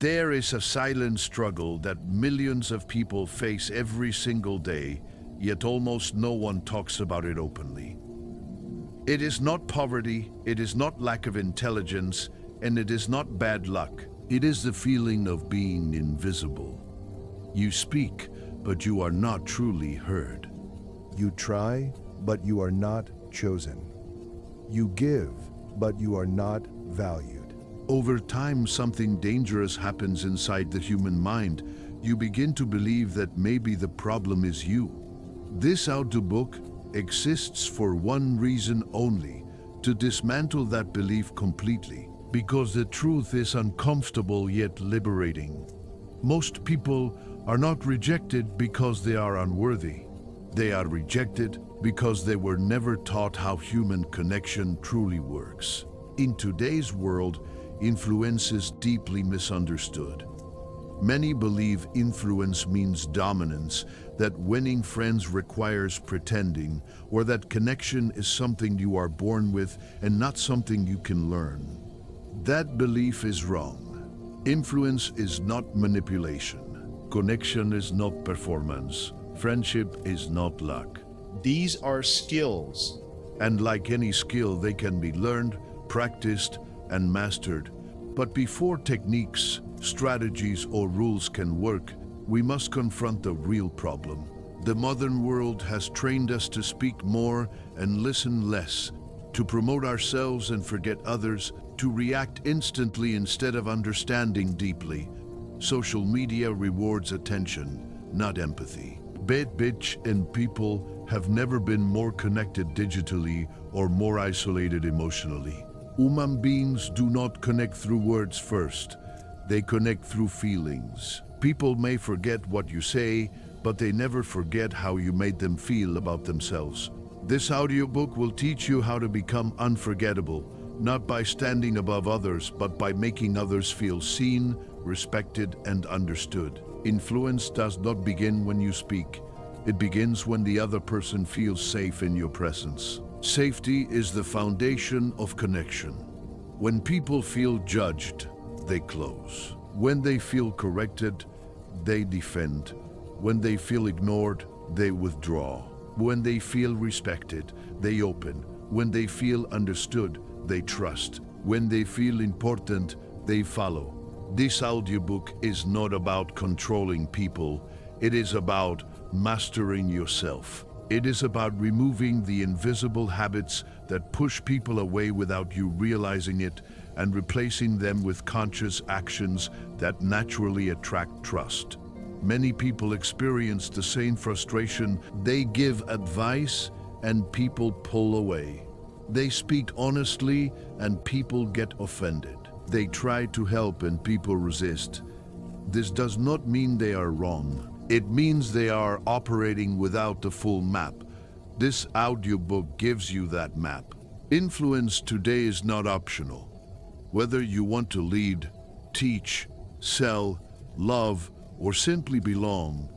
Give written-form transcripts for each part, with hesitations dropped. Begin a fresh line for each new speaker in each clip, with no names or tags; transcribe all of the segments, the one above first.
There is a silent struggle that millions of people face every single day, yet almost no one talks about it openly. It is not poverty, it is not lack of intelligence, and it is not bad luck. It is the feeling of being invisible. You speak, but you are not truly heard.
You try, but you are not chosen. You give, but you are not valued.
Over time, something dangerous happens inside the human mind. You begin to believe that maybe the problem is you. This audiobook exists for one reason only: to dismantle that belief completely. Because the truth is uncomfortable yet liberating. Most people are not rejected because they are unworthy. They are rejected because they were never taught how human connection truly works. In today's world, influence is deeply misunderstood. Many believe influence means dominance, that winning friends requires pretending, or that connection is something you are born with and not something you can learn. That belief is wrong. Influence is not manipulation. Connection is not performance. Friendship is not luck.
These are skills.
And like any skill, they can be learned, practiced, and mastered. But before techniques, strategies, or rules can work, we must confront the real problem. The modern world has trained us to speak more and listen less, to promote ourselves and forget others, to react instantly instead of understanding deeply. Social media rewards attention, not empathy. Bitch and people have never been more connected digitally or more isolated emotionally. Human beings do not connect through words first. They connect through feelings. People may forget what you say, but they never forget how you made them feel about themselves. This audiobook will teach you how to become unforgettable, not by standing above others, but by making others feel seen, respected, and understood. Influence does not begin when you speak. It begins when the other person feels safe in your presence. Safety is the foundation of connection. When people feel judged, they close. When they feel corrected, they defend. When they feel ignored, they withdraw. When they feel respected, they open. When they feel understood, they trust. When they feel important, they follow. This audiobook is not about controlling people. It is about mastering yourself. It is about removing the invisible habits that push people away without you realizing it and replacing them with conscious actions that naturally attract trust. Many people experience the same frustration. They give advice and people pull away. They speak honestly and people get offended. They try to help and people resist. This does not mean they are wrong. It means they are operating without the full map. This audiobook gives you that map. Influence today is not optional. Whether you want to lead, teach, sell, love, or simply belong,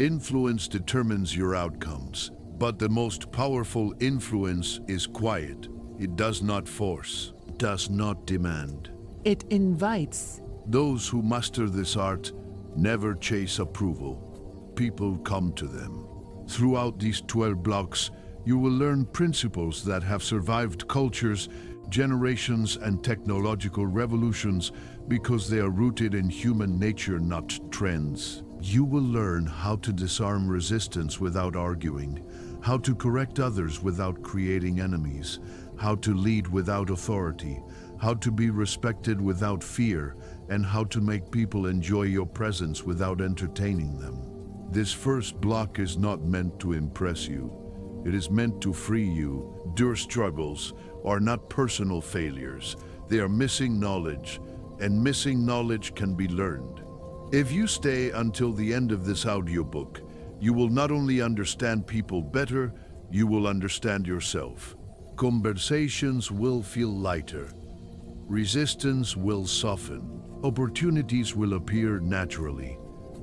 influence determines your outcomes. But the most powerful influence is quiet. It does not force, does not demand.
It invites.
Those who master this art never chase approval. People come to them. Throughout these 12 blocks, you will learn principles that have survived cultures, generations, and technological revolutions because they are rooted in human nature, not trends. You will learn how to disarm resistance without arguing, how to correct others without creating enemies, how to lead without authority, how to be respected without fear, and how to make people enjoy your presence without entertaining them. This first block is not meant to impress you. It is meant to free you. Your struggles are not personal failures. They are missing knowledge, and missing knowledge can be learned. If you stay until the end of this audiobook, you will not only understand people better, you will understand yourself. Conversations will feel lighter. Resistance will soften. Opportunities will appear naturally.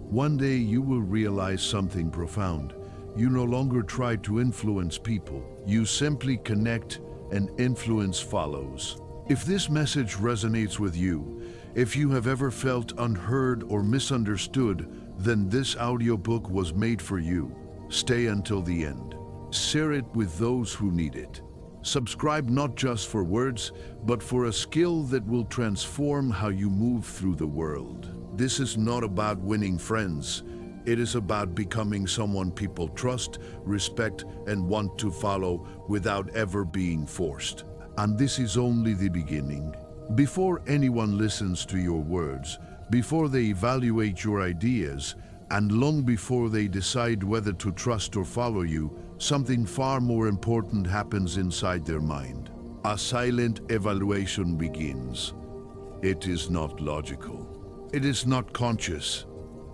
One day you will realize something profound. You no longer try to influence people. You simply connect and influence follows. If this message resonates with you, If you have ever felt unheard or misunderstood, then this audiobook was made for you. Stay until the end. Share it with those who need it. Subscribe not just for words, but for a skill that will transform how you move through the world. This is not about winning friends. It is about becoming someone people trust, respect, and want to follow without ever being forced. And this is only the beginning. Before anyone listens to your words, before they evaluate your ideas, and long before they decide whether to trust or follow you, something far more important happens inside their mind. A silent evaluation begins. It is not logical. It is not conscious.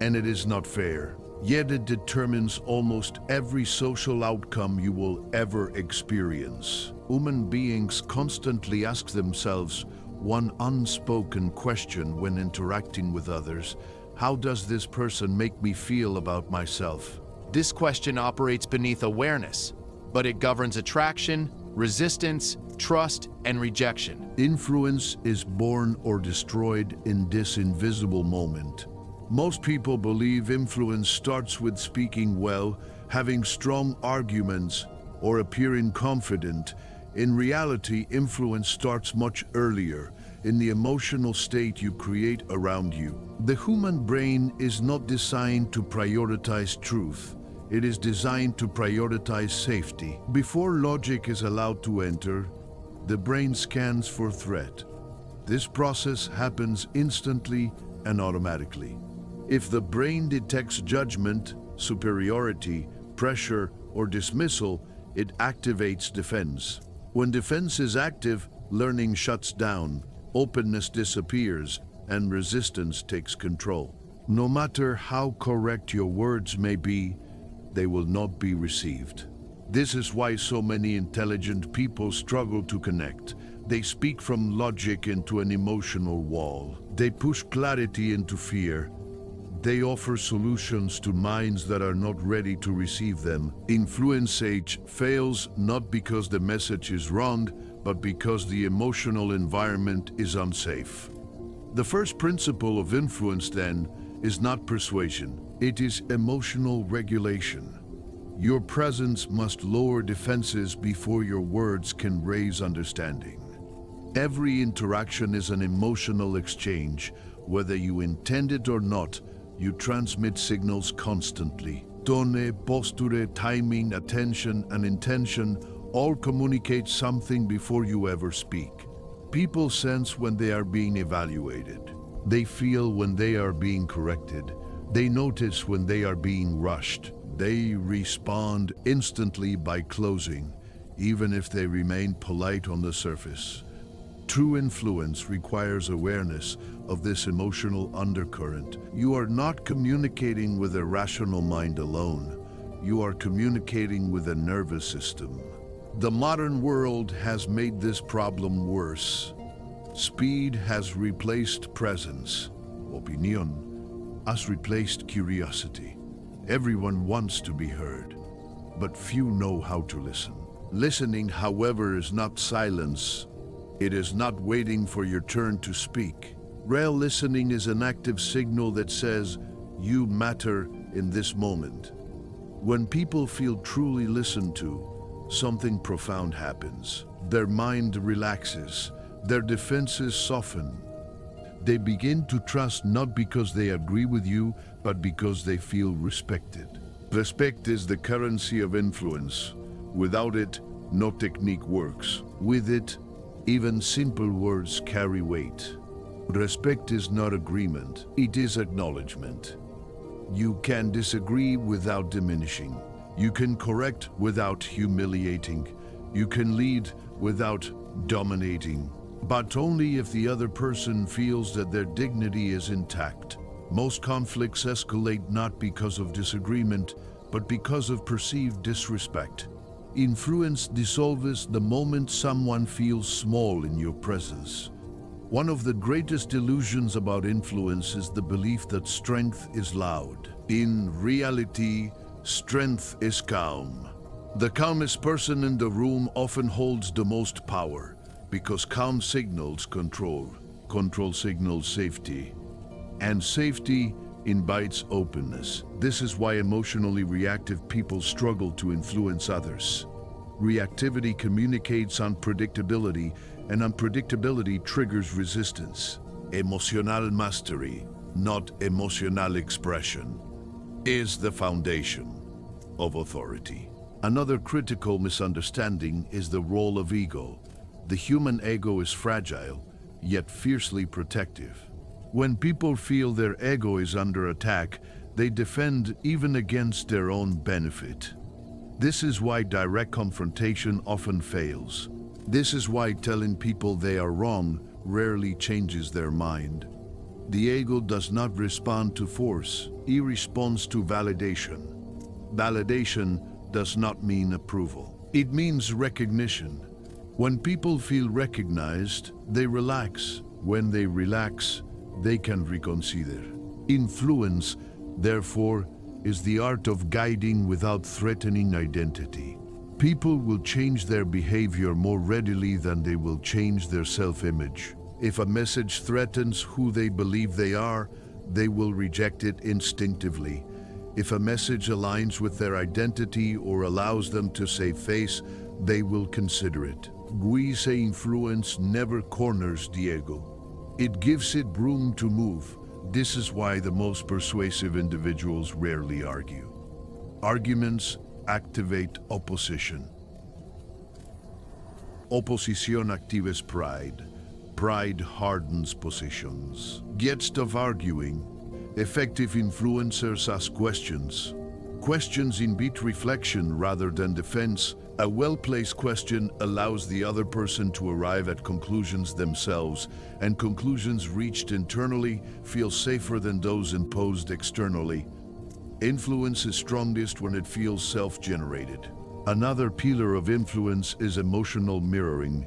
And it is not fair. Yet it determines almost every social outcome you will ever experience. Human beings constantly ask themselves one unspoken question when interacting with others. How does this person make me feel about myself?
This question operates beneath awareness, but it governs attraction, resistance, trust, and rejection.
Influence is born or destroyed in this invisible moment. Most people believe influence starts with speaking well, having strong arguments, or appearing confident. In reality, influence starts much earlier, in the emotional state you create around you. The human brain is not designed to prioritize truth. It is designed to prioritize safety. Before logic is allowed to enter, the brain scans for threat. This process happens instantly and automatically. If the brain detects judgment, superiority, pressure, or dismissal, it activates defense. When defense is active, learning shuts down, openness disappears, and resistance takes control. No matter how correct your words may be, they will not be received. This is why so many intelligent people struggle to connect. They speak from logic into an emotional wall. They push clarity into fear. They offer solutions to minds that are not ready to receive them. Influence age fails not because the message is wrong, but because the emotional environment is unsafe. The first principle of influence, then, is not persuasion. It is emotional regulation. Your presence must lower defenses before your words can raise understanding. Every interaction is an emotional exchange. Whether you intend it or not, you transmit signals constantly. Tone, posture, timing, attention, and intention all communicate something before you ever speak. People sense when they are being evaluated. They feel when they are being corrected. They notice when they are being rushed. They respond instantly by closing, even if they remain polite on the surface. True influence requires awareness of this emotional undercurrent. You are not communicating with a rational mind alone. You are communicating with a nervous system. The modern world has made this problem worse. Speed has replaced presence. Opinion has replaced curiosity. Everyone wants to be heard, but few know how to listen. Listening, however, is not silence. It is not waiting for your turn to speak. Real listening is an active signal that says, you matter in this moment. When people feel truly listened to, something profound happens. Their mind relaxes. Their defenses soften. They begin to trust not because they agree with you, but because they feel respected. Respect is the currency of influence. Without it, no technique works. With it, even simple words carry weight. Respect is not agreement, it is acknowledgement. You can disagree without diminishing. You can correct without humiliating. You can lead without dominating. But only if the other person feels that their dignity is intact. Most conflicts escalate not because of disagreement, but because of perceived disrespect. Influence dissolves the moment someone feels small in your presence. One of the greatest illusions about influence is the belief that strength is loud. In reality, strength is calm. The calmest person in the room often holds the most power, because calm signals control. control signals safety, and safety invites openness. This is why emotionally reactive people struggle to influence others. Reactivity communicates unpredictability, and unpredictability triggers resistance. Emotional mastery, not emotional expression, is the foundation of authority. Another critical misunderstanding is the role of ego. The human ego is fragile, yet fiercely protective. When people feel their ego is under attack, they defend even against their own benefit. This is why direct confrontation often fails. This is why telling people they are wrong rarely changes their mind. The ego does not respond to force, it responds to validation. Validation does not mean approval. It means recognition. When people feel recognized, they relax. When they relax, they can reconsider. Influence, therefore, is the art of guiding without threatening identity. People will change their behavior more readily than they will change their self-image. If a message threatens who they believe they are, they will reject it instinctively. If a message aligns with their identity or allows them to save face, they will consider it. Guise influence never corners the ego. It gives it room to move. This is why the most persuasive individuals rarely argue. Arguments activate opposition. Oposición actives pride. Pride hardens positions. Get stop arguing. Effective influencers ask questions. Questions invite reflection rather than defense. A well-placed question allows the other person to arrive at conclusions themselves, and conclusions reached internally feel safer than those imposed externally. Influence is strongest when it feels self-generated. Another pillar of influence is emotional mirroring.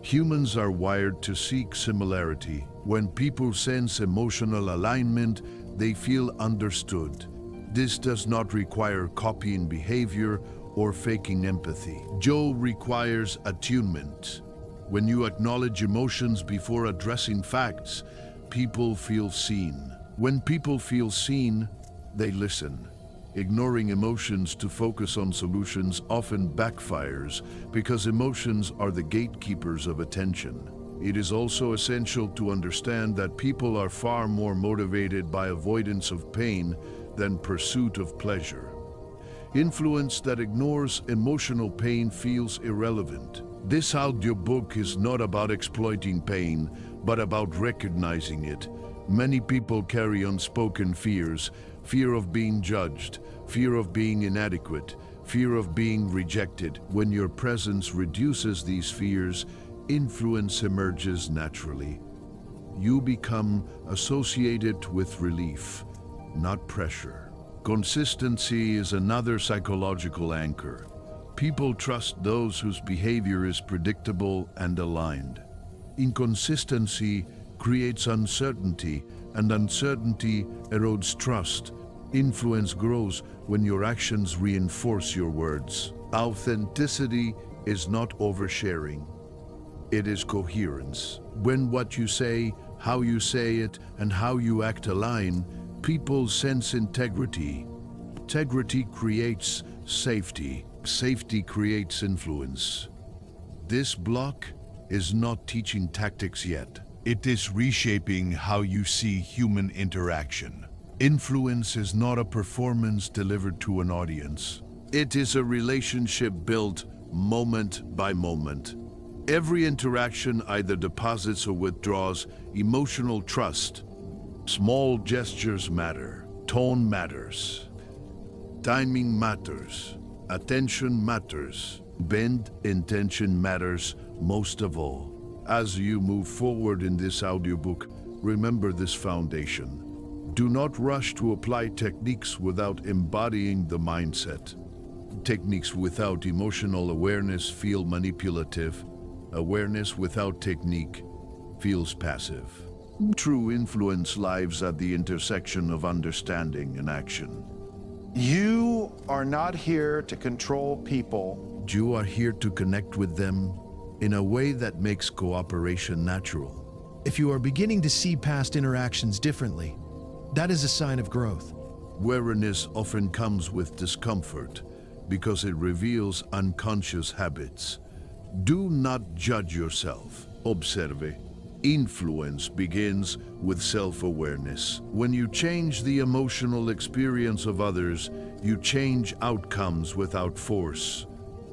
Humans are wired to seek similarity. When people sense emotional alignment, they feel understood. This does not require copying behavior or faking empathy. Joe requires attunement. When you acknowledge emotions before addressing facts, people feel seen. When people feel seen, they listen. Ignoring emotions to focus on solutions often backfires because emotions are the gatekeepers of attention. It is also essential to understand that people are far more motivated by avoidance of pain than pursuit of pleasure. Influence that ignores emotional pain feels irrelevant. This audiobook is not about exploiting pain, but about recognizing it. Many people carry unspoken fears: fear of being judged, fear of being inadequate, fear of being rejected. When your presence reduces these fears, influence emerges naturally. You become associated with relief, not pressure. Consistency is another psychological anchor. People trust those whose behavior is predictable and aligned. Inconsistency creates uncertainty, and uncertainty erodes trust. Influence grows when your actions reinforce your words. Authenticity is not oversharing. It is coherence. When what you say, how you say it, and how you act align, people sense integrity. Integrity creates safety. Safety creates influence. This block is not teaching tactics yet. It is reshaping how you see human interaction. Influence is not a performance delivered to an audience. It is a relationship built moment by moment. Every interaction either deposits or withdraws emotional trust. Small gestures matter. Tone matters. Timing matters. Attention matters. Bend intention matters most of all. As you move forward in this audiobook, remember this foundation. Do not rush to apply techniques without embodying the mindset. Techniques without emotional awareness feel manipulative. Awareness without technique feels passive. True influence lives at the intersection of understanding and action.
You are not here to control people.
You are here to connect with them in a way that makes cooperation natural.
If you are beginning to see past interactions differently, that is a sign of growth.
Awareness often comes with discomfort because it reveals unconscious habits. Do not judge yourself. Observe. Influence begins with self-awareness. When you change the emotional experience of others, you change outcomes without force.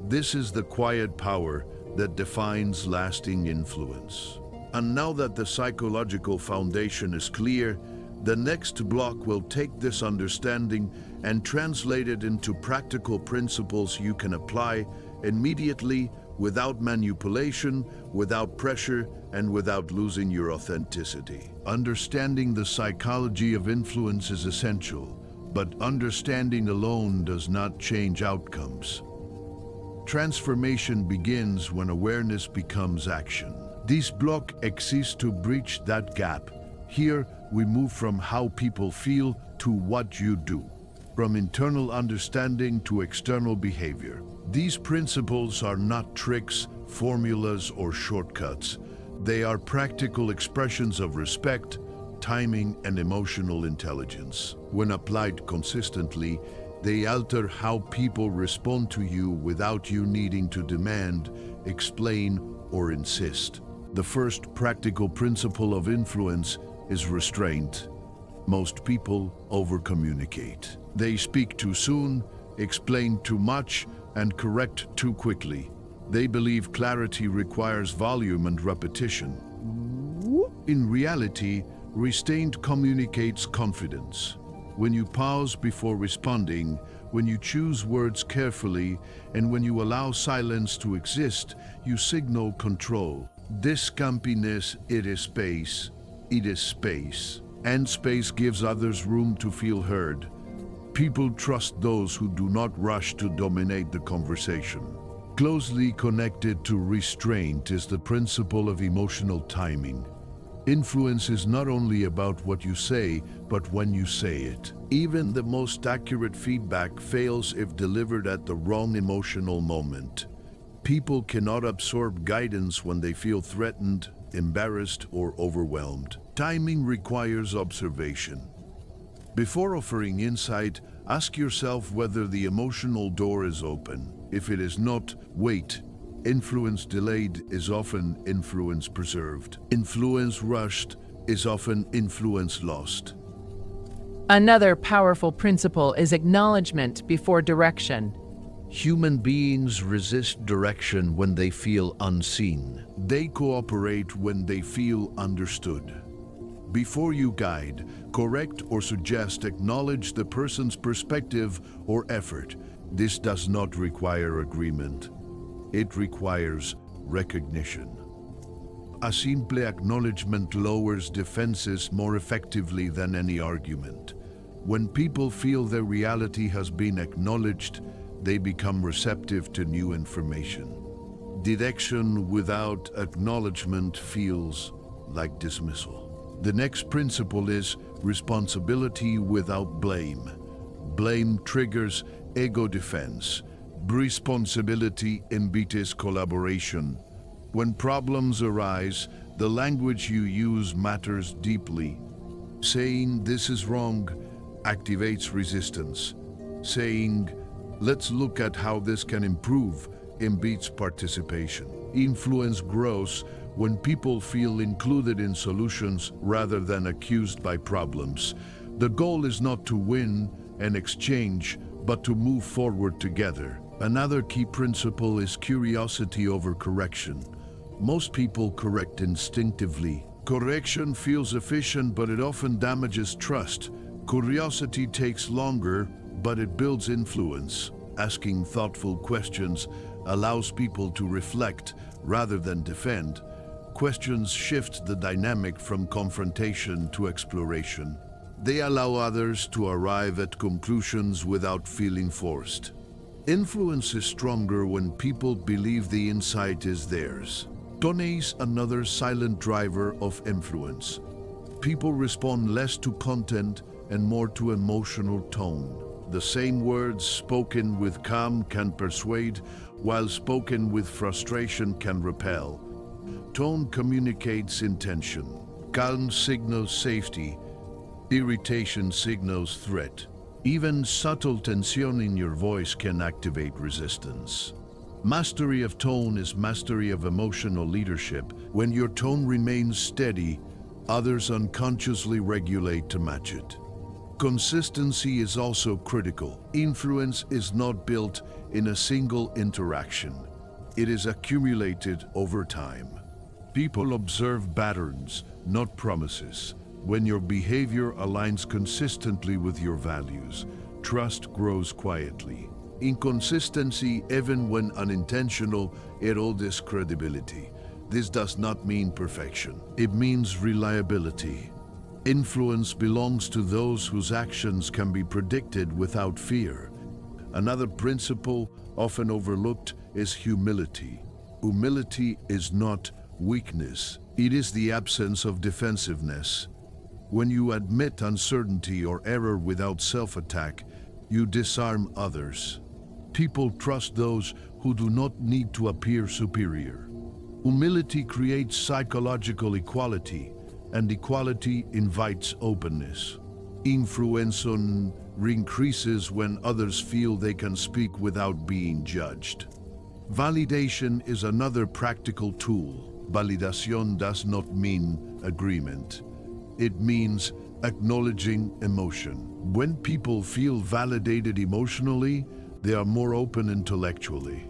This is the quiet power that defines lasting influence. And now that the psychological foundation is clear, the next block will take this understanding and translate it into practical principles you can apply immediately, without manipulation, without pressure, and without losing your authenticity. Understanding the psychology of influence is essential, but understanding alone does not change outcomes. Transformation begins when awareness becomes action. This block exists to bridge that gap. Here, we move from how people feel to what you do, from internal understanding to external behavior. These principles are not tricks, formulas, or shortcuts. They are practical expressions of respect, timing, and emotional intelligence. When applied consistently, they alter how people respond to you without you needing to demand, explain, or insist. The first practical principle of influence is restraint. Most people overcommunicate. They speak too soon, explain too much, and correct too quickly. They believe clarity requires volume and repetition. In reality, restraint communicates confidence. When you pause before responding, when you choose words carefully, and when you allow silence to exist, you signal control. This campiness, it is space. And space gives others room to feel heard. People trust those who do not rush to dominate the conversation. Closely connected to restraint is the principle of emotional timing. Influence is not only about what you say, but when you say it. Even the most accurate feedback fails if delivered at the wrong emotional moment. People cannot absorb guidance when they feel threatened, embarrassed, or overwhelmed. Timing requires observation. Before offering insight, ask yourself whether the emotional door is open. If it is not, wait. Influence delayed is often influence preserved. Influence rushed is often influence lost.
Another powerful principle is acknowledgement before direction.
Human beings resist direction when they feel unseen. They cooperate when they feel understood. Before you guide, correct, or suggest, acknowledge the person's perspective or effort. This does not require agreement. It requires recognition. A simple acknowledgement lowers defenses more effectively than any argument. When people feel their reality has been acknowledged, they become receptive to new information. Direction without acknowledgement feels like dismissal. The next principle is responsibility without blame. Blame triggers ego defense. Responsibility embeds collaboration. When problems arise, the language you use matters deeply. Saying "this is wrong" activates resistance. Saying "let's look at how this can improve" embeds participation. Influence grows when people feel included in solutions rather than accused by problems. The goal is not to win an exchange, but to move forward together. Another key principle is curiosity over correction. Most people correct instinctively. Correction feels efficient, but it often damages trust. Curiosity takes longer, but it builds influence. Asking thoughtful questions allows people to reflect rather than defend. Questions shift the dynamic from confrontation to exploration. They allow others to arrive at conclusions without feeling forced. Influence is stronger when people believe the insight is theirs. Tone is another silent driver of influence. People respond less to content and more to emotional tone. The same words spoken with calm can persuade, while spoken with frustration can repel. Tone communicates intention. Calm signals safety, irritation signals threat. Even subtle tension in your voice can activate resistance. Mastery of tone is mastery of emotional leadership. When your tone remains steady, others unconsciously regulate to match it. Consistency is also critical. Influence is not built in a single interaction. It is accumulated over time. People observe patterns, not promises. When your behavior aligns consistently with your values, trust grows quietly. Inconsistency, even when unintentional, erodes credibility. This does not mean perfection. It means reliability. Influence belongs to those whose actions can be predicted without fear. Another principle, often overlooked, is humility. Humility is not weakness. It is the absence of defensiveness. When you admit uncertainty or error without self-attack, you disarm others. People trust those who do not need to appear superior. Humility creates psychological equality, and equality invites openness. Influence increases when others feel they can speak without being judged. Validation is another practical tool. Validación does not mean agreement. It means acknowledging emotion. When people feel validated emotionally, they are more open intellectually.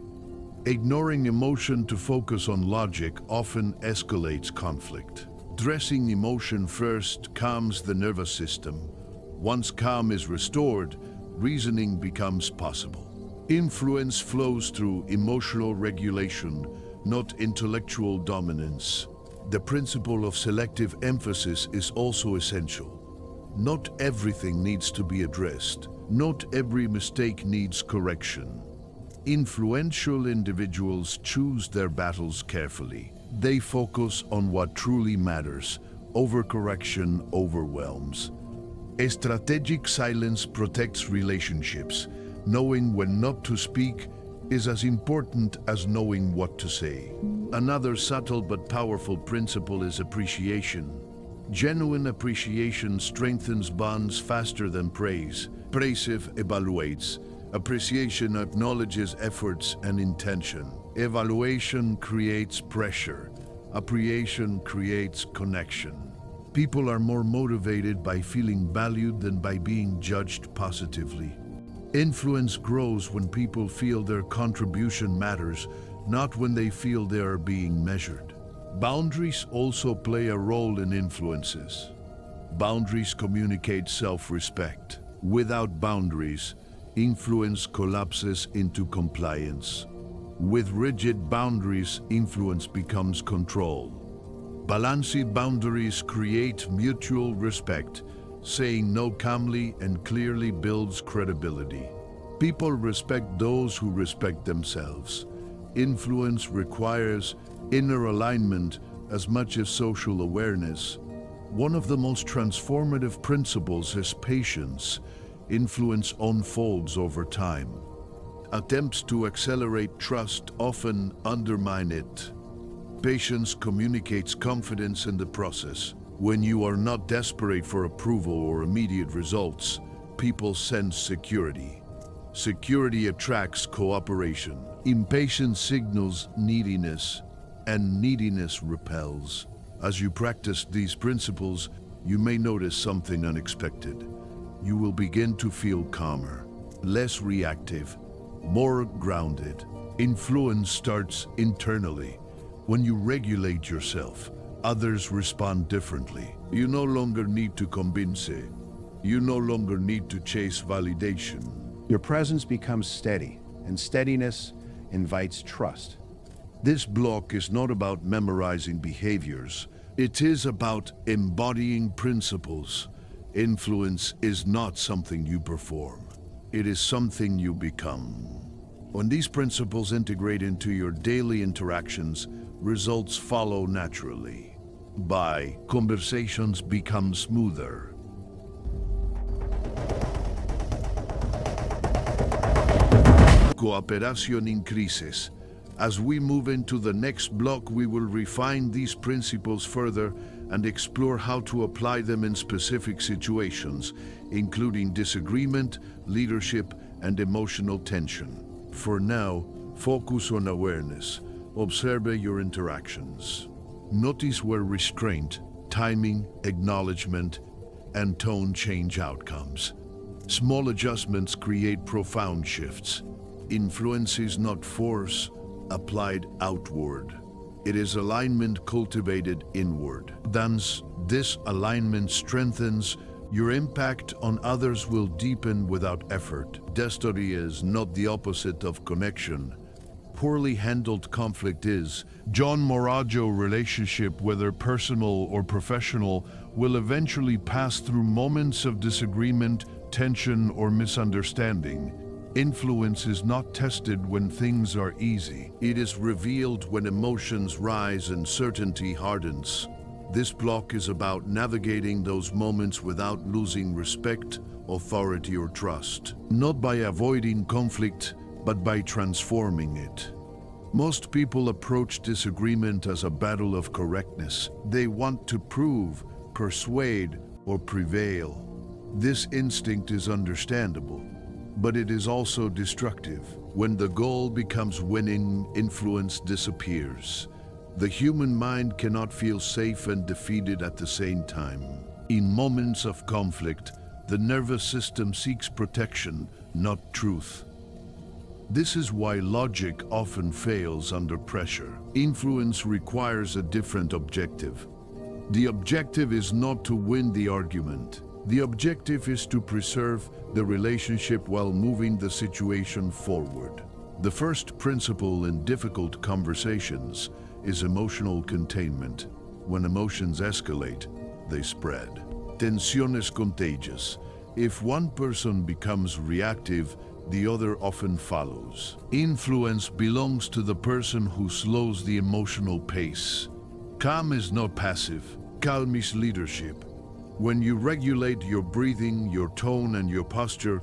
Ignoring emotion to focus on logic often escalates conflict. Addressing emotion first calms the nervous system. Once calm is restored, reasoning becomes possible. Influence flows through emotional regulation, not intellectual dominance. The principle of selective emphasis is also essential. Not everything needs to be addressed. Not every mistake needs correction. Influential individuals choose their battles carefully. They focus on what truly matters. Overcorrection overwhelms. Strategic silence protects relationships. Knowing when not to speak is as important as knowing what to say. Another subtle but powerful principle is appreciation. Genuine appreciation strengthens bonds faster than praise. Praise evaluates. Appreciation acknowledges efforts and intention. Evaluation creates pressure. Appreciation creates connection. People are more motivated by feeling valued than by being judged positively. Influence grows when people feel their contribution matters, not when they feel they are being measured. Boundaries also play a role in influences. Boundaries communicate self-respect. Without boundaries, influence collapses into compliance. With rigid boundaries, influence becomes control. Balanced boundaries create mutual respect. Saying no calmly and clearly builds credibility. People respect those who respect themselves. Influence requires inner alignment as much as social awareness. One of the most transformative principles is patience. Influence unfolds over time. Attempts to accelerate trust often undermine it. Patience communicates confidence in the process. When you are not desperate for approval or immediate results, people sense security. Security attracts cooperation. Impatience signals neediness, and neediness repels. As you practice these principles, you may notice something unexpected. You will begin to feel calmer, less reactive, more grounded. Influence starts internally. When you regulate yourself, others respond differently. You no longer need to convince it. You no longer need to chase validation.
Your presence becomes steady, and steadiness invites trust.
This block is not about memorizing behaviors. It is about embodying principles. Influence is not something you perform. It is something you become. When these principles integrate into your daily interactions, results follow naturally. Conversations become smoother. Cooperation increases. As we move into the next block, we will refine these principles further, and explore how to apply them in specific situations, including disagreement, leadership, and emotional tension. For now, focus on awareness. Observe your interactions. Notice where restraint, timing, acknowledgement, and tone change outcomes. Small adjustments create profound shifts. Influence is not force applied outward. It is alignment cultivated inward. Thus, this alignment strengthens your impact on others will deepen without effort. Destiny is not the opposite of connection. Poorly handled conflict is. John Morajo relationship, whether personal or professional, will eventually pass through moments of disagreement, tension, or misunderstanding. Influence is not tested when things are easy. It is revealed when emotions rise and certainty hardens. This block is about navigating those moments without losing respect, authority, or trust. Not by avoiding conflict, but by transforming it. Most people approach disagreement as a battle of correctness. They want to prove, persuade, or prevail. This instinct is understandable, but it is also destructive. When the goal becomes winning, influence disappears. The human mind cannot feel safe and defeated at the same time. In moments of conflict, the nervous system seeks protection, not truth. This is why logic often fails under pressure. Influence requires a different objective. The objective is not to win the argument. The objective is to preserve the relationship while moving the situation forward. The first principle in difficult conversations is emotional containment. When emotions escalate, they spread. Tensión es contagious. If one person becomes reactive, the other often follows. Influence belongs to the person who slows the emotional pace. Calm is not passive. Calm is leadership. When you regulate your breathing, your tone, and your posture,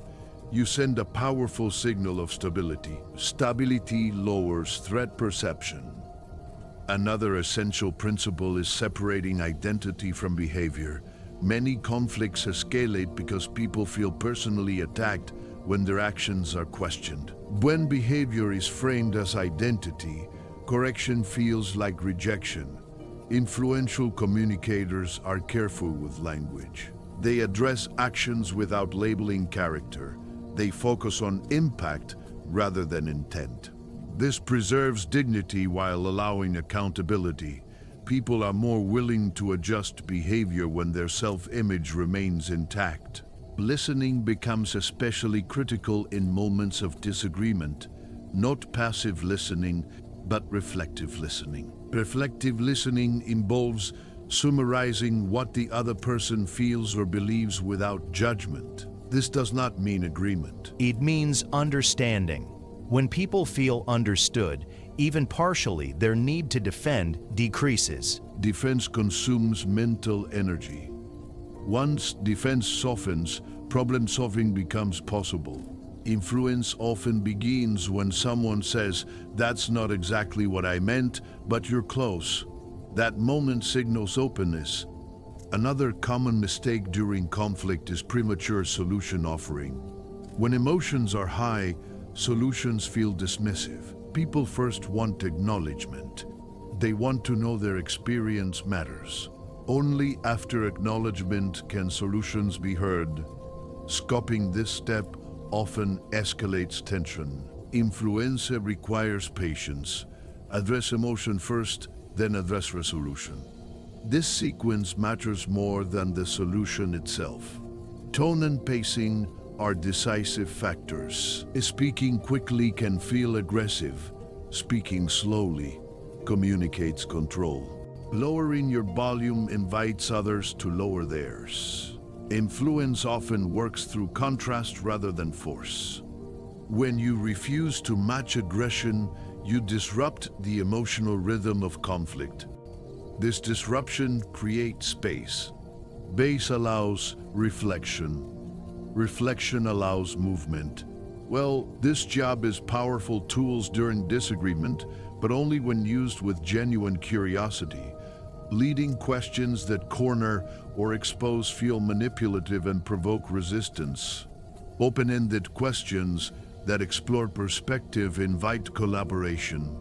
you send a powerful signal of stability. Stability lowers threat perception. Another essential principle is separating identity from behavior. Many conflicts escalate because people feel personally attacked when their actions are questioned. When behavior is framed as identity, correction feels like rejection. Influential communicators are careful with language. They address actions without labeling character. They focus on impact rather than intent. This preserves dignity while allowing accountability. People are more willing to adjust behavior when their self-image remains intact. Listening becomes especially critical in moments of disagreement. Not passive listening, but reflective listening. Reflective listening involves summarizing what the other person feels or believes without judgment. This does not mean agreement.
It means understanding. When people feel understood, even partially, their need to defend decreases.
Defense consumes mental energy. Once defense softens, problem-solving becomes possible. Influence often begins when someone says, "That's not exactly what I meant, but you're close." That moment signals openness. Another common mistake during conflict is premature solution offering. When emotions are high, solutions feel dismissive. People first want acknowledgement. They want to know their experience matters. Only after acknowledgement can solutions be heard. Skipping this step often escalates tension. Influence requires patience. Address emotion first, then address resolution. This sequence matters more than the solution itself. Tone and pacing are decisive factors. Speaking quickly can feel aggressive. Speaking slowly communicates control. Lowering your volume invites others to lower theirs. Influence often works through contrast rather than force. When you refuse to match aggression, you disrupt the emotional rhythm of conflict. This disruption creates space. Space allows reflection. Reflection allows movement. Well, this job is powerful tools during disagreement, but only when used with genuine curiosity. Leading questions that corner or expose feel manipulative and provoke resistance. Open-ended questions that explore perspective invite collaboration.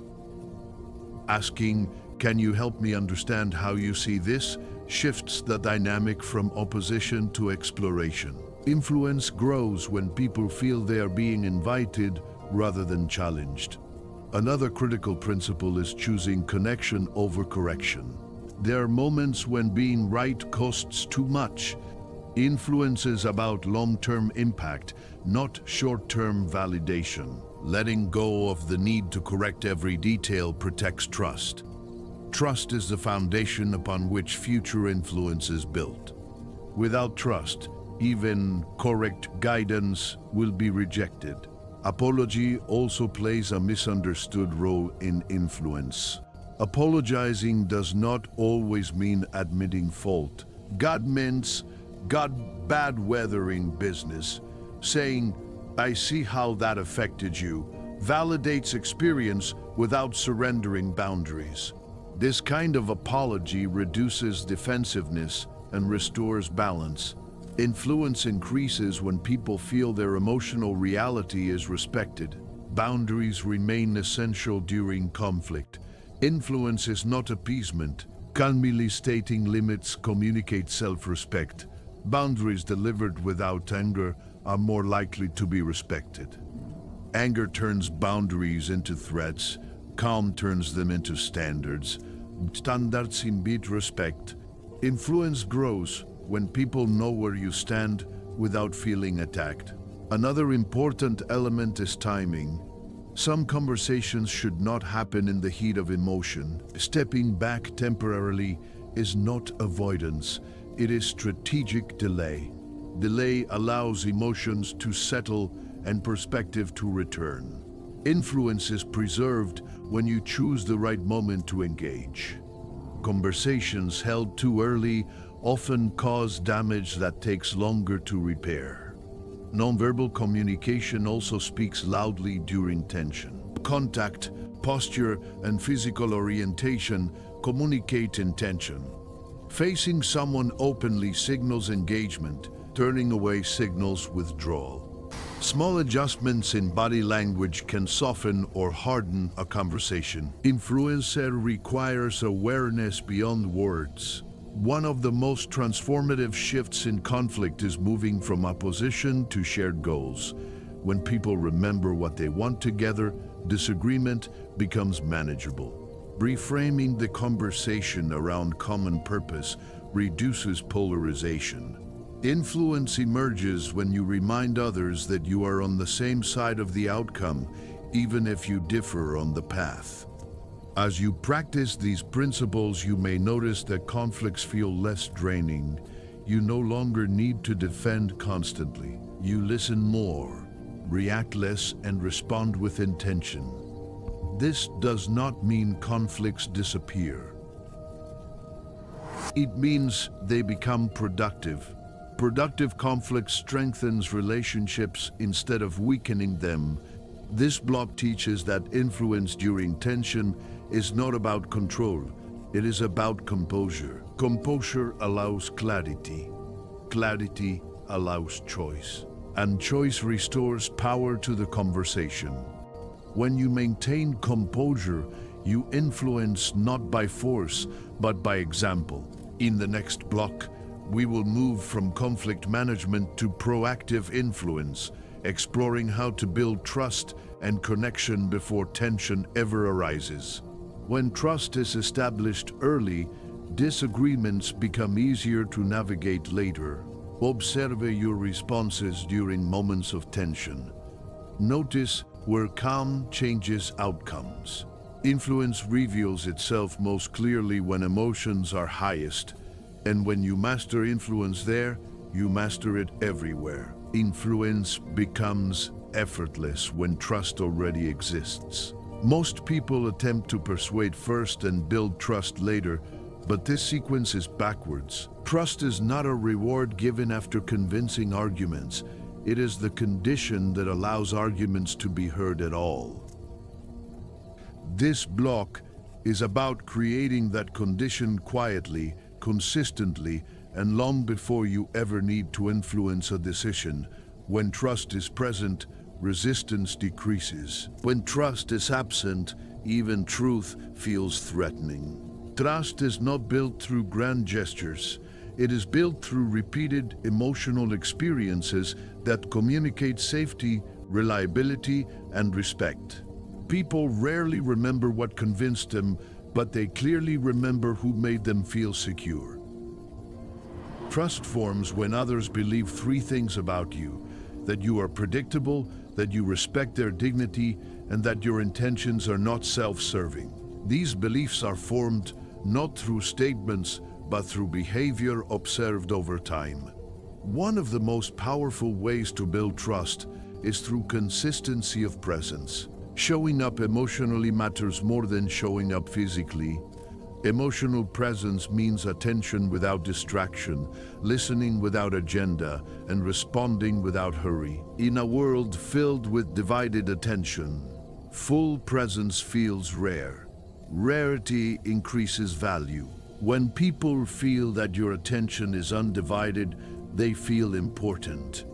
Asking, "Can you help me understand how you see this?" shifts the dynamic from opposition to exploration. Influence grows when people feel they are being invited rather than challenged. Another critical principle is choosing connection over correction. There are moments when being right costs too much. Influence is about long-term impact, not short-term validation. Letting go of the need to correct every detail protects trust. Trust is the foundation upon which future influence is built. Without trust, even correct guidance will be rejected. Apology also plays a misunderstood role in influence. Apologizing does not always mean admitting fault. God means bad weathering business. Saying, "I see how that affected you," validates experience without surrendering boundaries. This kind of apology reduces defensiveness and restores balance. Influence increases when people feel their emotional reality is respected. Boundaries remain essential during conflict. Influence is not appeasement. Calmly stating limits communicates self-respect. Boundaries delivered without anger are more likely to be respected. Anger turns boundaries into threats. Calm turns them into standards. Standards embed respect. Influence grows when people know where you stand without feeling attacked. Another important element is timing. Some conversations should not happen in the heat of emotion. Stepping back temporarily is not avoidance, it is strategic delay. Delay allows emotions to settle and perspective to return. Influence is preserved when you choose the right moment to engage. Conversations held too early often cause damage that takes longer to repair. Nonverbal communication also speaks loudly during tension. Contact, posture, and physical orientation communicate intention. Facing someone openly signals engagement, turning away signals withdrawal. Small adjustments in body language can soften or harden a conversation. Influence requires awareness beyond words. One of the most transformative shifts in conflict is moving from opposition to shared goals. When people remember what they want together, disagreement becomes manageable. Reframing the conversation around common purpose reduces polarization. Influence emerges when you remind others that you are on the same side of the outcome, even if you differ on the path. As you practice these principles, you may notice that conflicts feel less draining. You no longer need to defend constantly. You listen more, react less, and respond with intention. This does not mean conflicts disappear. It means they become productive. Productive conflict strengthens relationships instead of weakening them. This block teaches that influence during tension is not about control, it is about composure. Composure allows clarity. Clarity allows choice. And choice restores power to the conversation. When you maintain composure, you influence not by force, but by example. In the next block, we will move from conflict management to proactive influence, exploring how to build trust and connection before tension ever arises. When trust is established early, disagreements become easier to navigate later. Observe your responses during moments of tension. Notice where calm changes outcomes. Influence reveals itself most clearly when emotions are highest. And when you master influence there, you master it everywhere. Influence becomes effortless when trust already exists. Most people attempt to persuade first and build trust later, but this sequence is backwards. Trust is not a reward given after convincing arguments. It is the condition that allows arguments to be heard at all. This block is about creating that condition quietly, consistently, and long before you ever need to influence a decision. When trust is present, resistance decreases. When trust is absent, even truth feels threatening. Trust is not built through grand gestures. It is built through repeated emotional experiences that communicate safety, reliability, and respect. People rarely remember what convinced them, but they clearly remember who made them feel secure. Trust forms when others believe three things about you: that you are predictable, that you respect their dignity, and that your intentions are not self-serving. These beliefs are formed not through statements, but through behavior observed over time. One of the most powerful ways to build trust is through consistency of presence. Showing up emotionally matters more than showing up physically. Emotional presence means attention without distraction, listening without agenda, and responding without hurry. In a world filled with divided attention, full presence feels rare. Rarity increases value. When people feel that your attention is undivided, they feel important.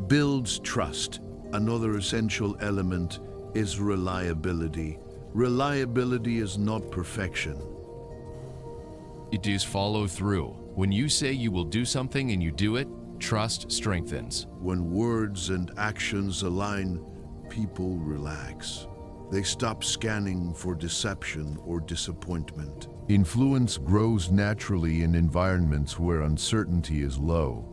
Builds trust. Another essential element is reliability. Reliability is not perfection.
It is follow through. When you say you will do something and you do it, trust strengthens.
When words and actions align, people relax. They stop scanning for deception or disappointment. Influence grows naturally in environments where uncertainty is low.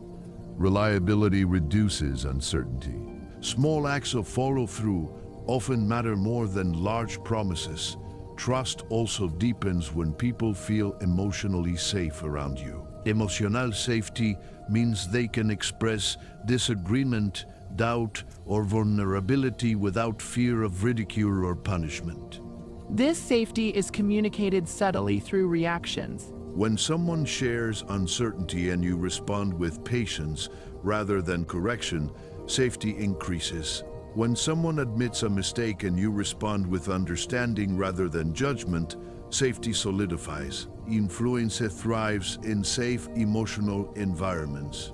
Reliability reduces uncertainty. Small acts of follow-through often matter more than large promises. Trust also deepens when people feel emotionally safe around you. Emotional safety means they can express disagreement, doubt, or vulnerability without fear of ridicule or punishment.
This safety is communicated subtly through reactions.
When someone shares uncertainty and you respond with patience rather than correction, safety increases. When someone admits a mistake and you respond with understanding rather than judgment, safety solidifies. Influence thrives in safe emotional environments.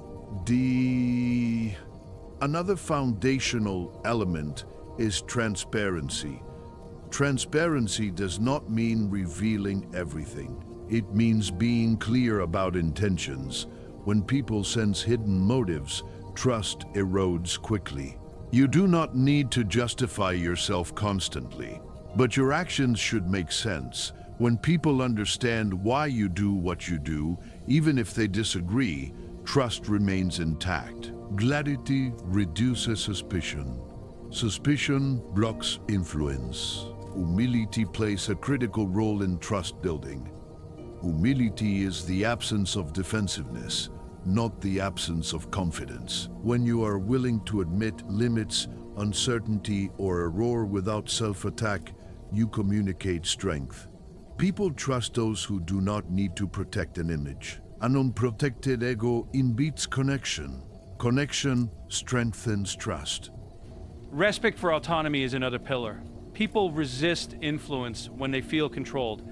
Another foundational element is transparency. Transparency does not mean revealing everything. It means being clear about intentions. When people sense hidden motives, trust erodes quickly. You do not need to justify yourself constantly, but your actions should make sense. When people understand why you do what you do, even if they disagree, trust remains intact. Clarity reduces suspicion. Suspicion blocks influence. Humility plays a critical role in trust building. Humility is the absence of defensiveness, not the absence of confidence. When you are willing to admit limits, uncertainty, or error without self-attack, you communicate strength. People trust those who do not need to protect an image. An unprotected ego impedes connection. Connection strengthens trust.
Respect for autonomy is another pillar. People resist influence when they feel controlled.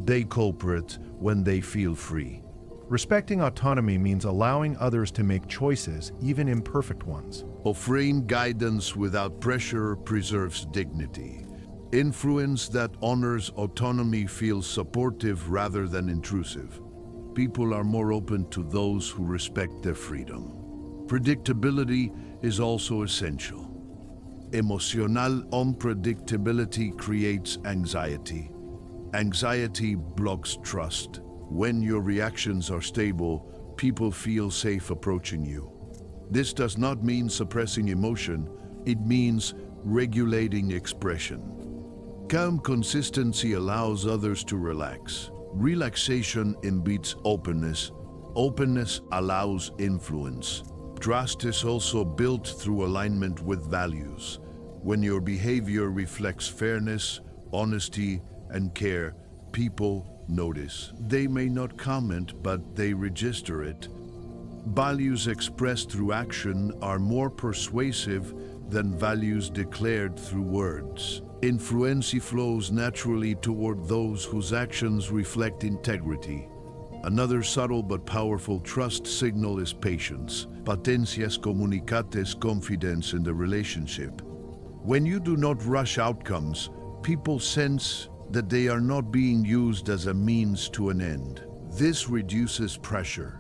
They cooperate when they feel free.
Respecting autonomy means allowing others to make choices, even imperfect ones.
Offering guidance without pressure preserves dignity. Influence that honors autonomy feels supportive rather than intrusive. People are more open to those who respect their freedom. Predictability is also essential. Emotional unpredictability creates anxiety. Anxiety blocks trust. When your reactions are stable, people feel safe approaching you. This does not mean suppressing emotion, it means regulating expression. Calm consistency allows others to relax. Relaxation impedes openness. Openness allows influence. Trust is also built through alignment with values. When your behavior reflects fairness, honesty, and care, people notice. They may not comment, but they register it. Values expressed through action are more persuasive than values declared through words. Influence flows naturally toward those whose actions reflect integrity. Another subtle but powerful trust signal is patience. Potencias comunicates confidence in the relationship. When you do not rush outcomes, people sense that they are not being used as a means to an end. This reduces pressure.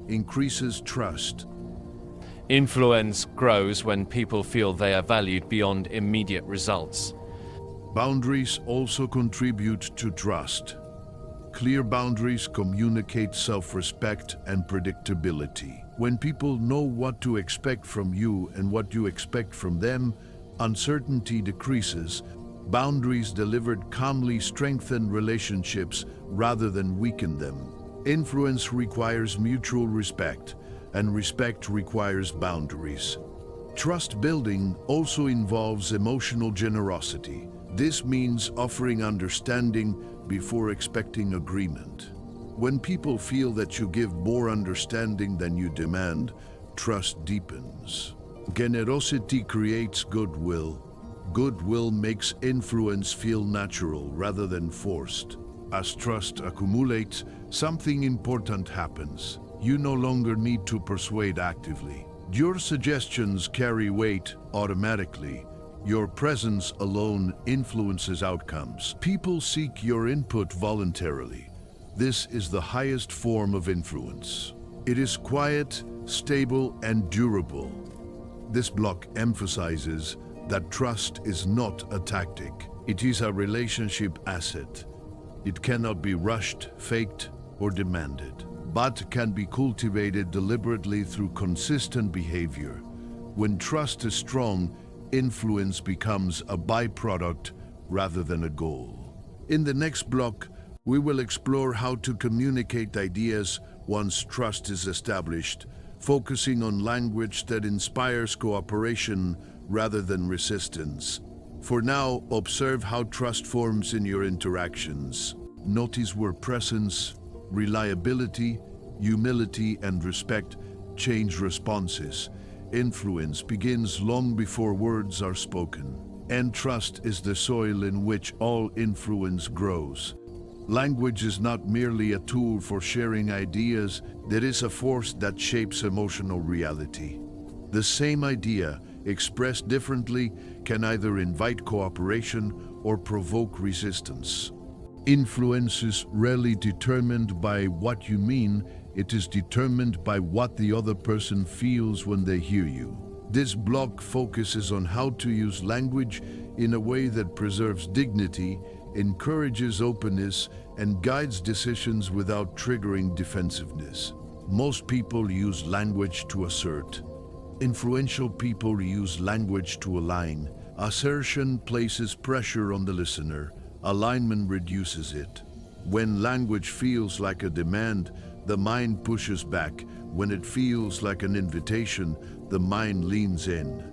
Increases trust.
Influence grows when people feel they are valued beyond immediate results.
Boundaries also contribute to trust. Clear boundaries communicate self-respect and predictability. When people know what to expect from you and what you expect from them, uncertainty decreases. Boundaries delivered calmly strengthen relationships rather than weaken them. Influence requires mutual respect, and respect requires boundaries. Trust building also involves emotional generosity. This means offering understanding before expecting agreement. When people feel that you give more understanding than you demand, trust deepens. Generosity creates goodwill. Goodwill makes influence feel natural rather than forced. As trust accumulates, something important happens. You no longer need to persuade actively. Your suggestions carry weight automatically. Your presence alone influences outcomes. People seek your input voluntarily. This is the highest form of influence. It is quiet, stable, and durable. This block emphasizes that trust is not a tactic. It is a relationship asset. It cannot be rushed, faked, or demanded, but can be cultivated deliberately through consistent behavior. When trust is strong, influence becomes a byproduct rather than a goal. In the next block, we will explore how to communicate ideas once trust is established, focusing on language that inspires cooperation rather than resistance. For now, observe how trust forms in your interactions. Notice where presence, reliability, humility, and respect change responses. Influence begins long before words are spoken, and trust is the soil in which all influence grows. Language is not merely a tool for sharing ideas, it is a force that shapes emotional reality. The same idea, expressed differently, can either invite cooperation or provoke resistance. Influence is rarely determined by what you mean, it is determined by what the other person feels when they hear you. This block focuses on how to use language in a way that preserves dignity, encourages openness, and guides decisions without triggering defensiveness. Most people use language to assert. Influential people use language to align. Assertion places pressure on the listener. Alignment reduces it. When language feels like a demand, the mind pushes back. When it feels like an invitation, the mind leans in.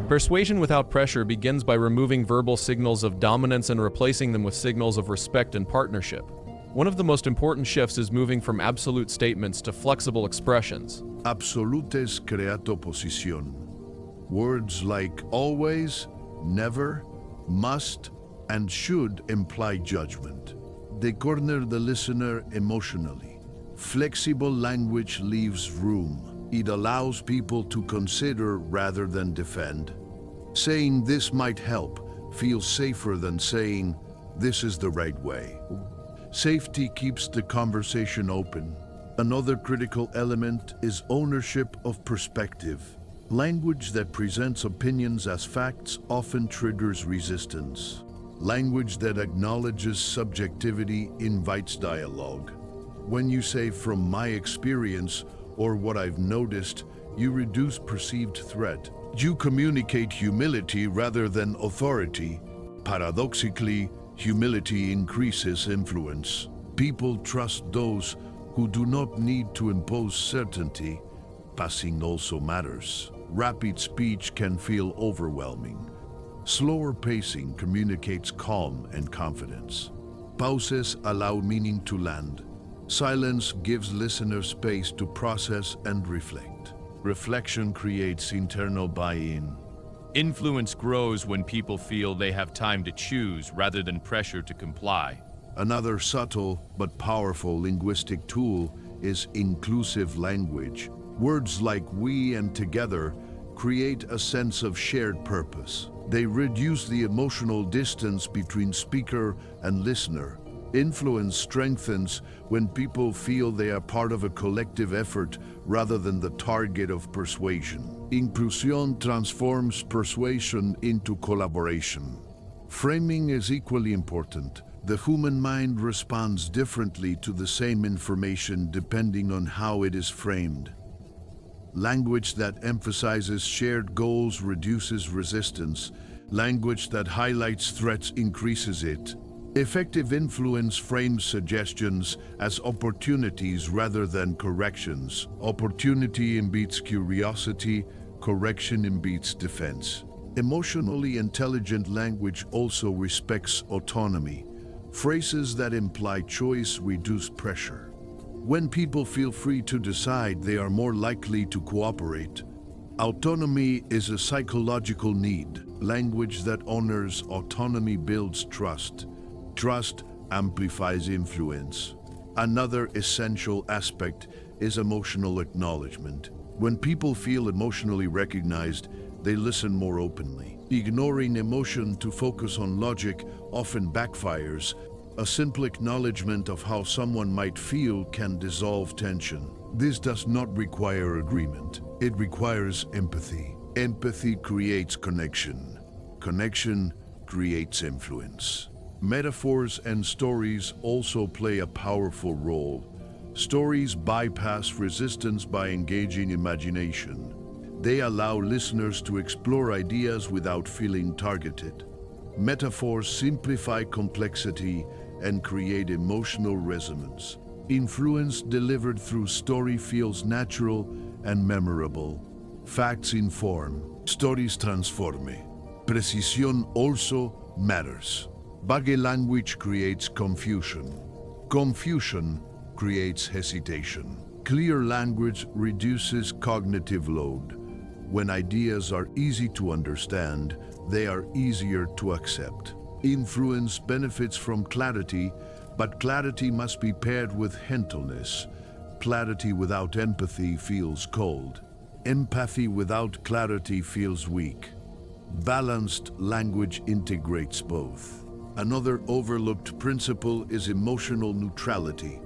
Persuasion without pressure begins by removing verbal signals of dominance and replacing them with signals of respect and partnership. One of the most important shifts is moving from absolute statements to flexible expressions.
Absolutes creat opposition. Words like always, never, must, and should imply judgment. They corner the listener emotionally. Flexible language leaves room. It allows people to consider rather than defend. Saying this might help feels safer than saying this is the right way. Safety keeps the conversation open. Another critical element is ownership of perspective. Language that presents opinions as facts often triggers resistance. Language that acknowledges subjectivity invites dialogue. When you say "from my experience" or "what I've noticed," you reduce perceived threat. You communicate humility rather than authority. Paradoxically, humility increases influence. People trust those who do not need to impose certainty. Passing also matters. Rapid speech can feel overwhelming. Slower pacing communicates calm and confidence. Pauses allow meaning to land. Silence gives listeners space to process and reflect. Reflection creates internal buy-in.
Influence grows when people feel they have time to choose rather than pressure to comply.
Another subtle but powerful linguistic tool is inclusive language. Words like we and together create a sense of shared purpose. They reduce the emotional distance between speaker and listener. Influence strengthens when people feel they are part of a collective effort rather than the target of persuasion. Inclusión transforms persuasion into collaboration. Framing is equally important. The human mind responds differently to the same information depending on how it is framed. Language that emphasizes shared goals reduces resistance. Language that highlights threats increases it. Effective influence frames suggestions as opportunities rather than corrections. Opportunity imbeats curiosity, correction imbeats defense. Emotionally intelligent language also respects autonomy. Phrases that imply choice reduce pressure. When people feel free to decide, they are more likely to cooperate. Autonomy is a psychological need. Language that honors autonomy builds trust. Trust amplifies influence. Another essential aspect is emotional acknowledgement. When people feel emotionally recognized, they listen more openly. Ignoring emotion to focus on logic often backfires. A simple acknowledgement of how someone might feel can dissolve tension. This does not require agreement. It requires empathy. Empathy creates connection. Connection creates influence. Metaphors and stories also play a powerful role. Stories bypass resistance by engaging imagination. They allow listeners to explore ideas without feeling targeted. Metaphors simplify complexity and create emotional resonance. Influence delivered through story feels natural and memorable. Facts inform, stories transform. Precision also matters. Vague language creates confusion. Confusion creates hesitation. Clear language reduces cognitive load. When ideas are easy to understand, they are easier to accept. Influence benefits from clarity, but clarity must be paired with gentleness. Clarity without empathy feels cold. Empathy without clarity feels weak. Balanced language integrates both. Another overlooked principle is emotional neutrality.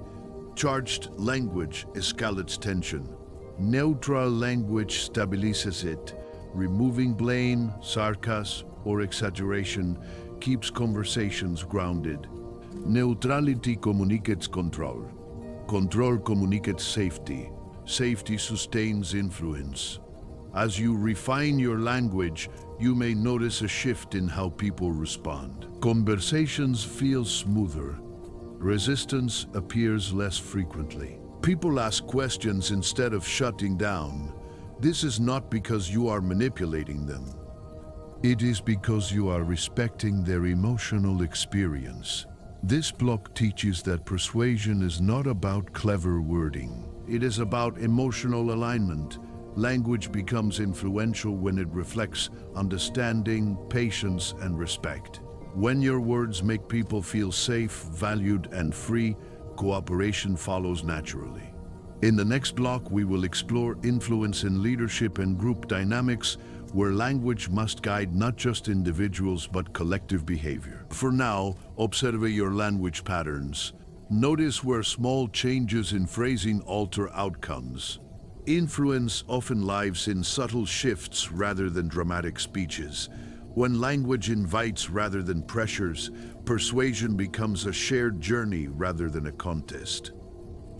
Charged language escalates tension. Neutral language stabilizes it. Removing blame, sarcasm, or exaggeration keeps conversations grounded. Neutrality communicates control. Control communicates safety. Safety sustains influence. As you refine your language, you may notice a shift in how people respond. Conversations feel smoother. Resistance appears less frequently. People ask questions instead of shutting down. This is not because you are manipulating them. It is because you are respecting their emotional experience. This block teaches that persuasion is not about clever wording. It is about emotional alignment. Language becomes influential when it reflects understanding, patience, and respect. When your words make people feel safe, valued, and free, cooperation follows naturally. In the next block, we will explore influence in leadership and group dynamics, where language must guide not just individuals but collective behavior. For now, observe your language patterns. Notice where small changes in phrasing alter outcomes. Influence often lies in subtle shifts rather than dramatic speeches. When language invites rather than pressures, persuasion becomes a shared journey rather than a contest.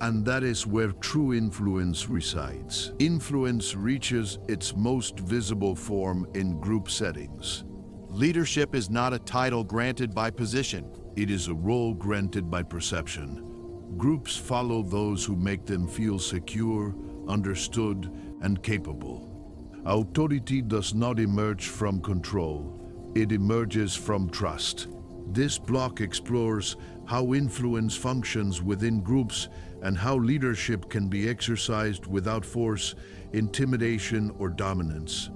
And that is where true influence resides. Influence reaches its most visible form in group settings.
Leadership is not a title granted by position.
It is a role granted by perception. Groups follow those who make them feel secure, understood, and capable. Authority does not emerge from control. It emerges from trust. This block explores how influence functions within groups and how leadership can be exercised without force, intimidation, or dominance.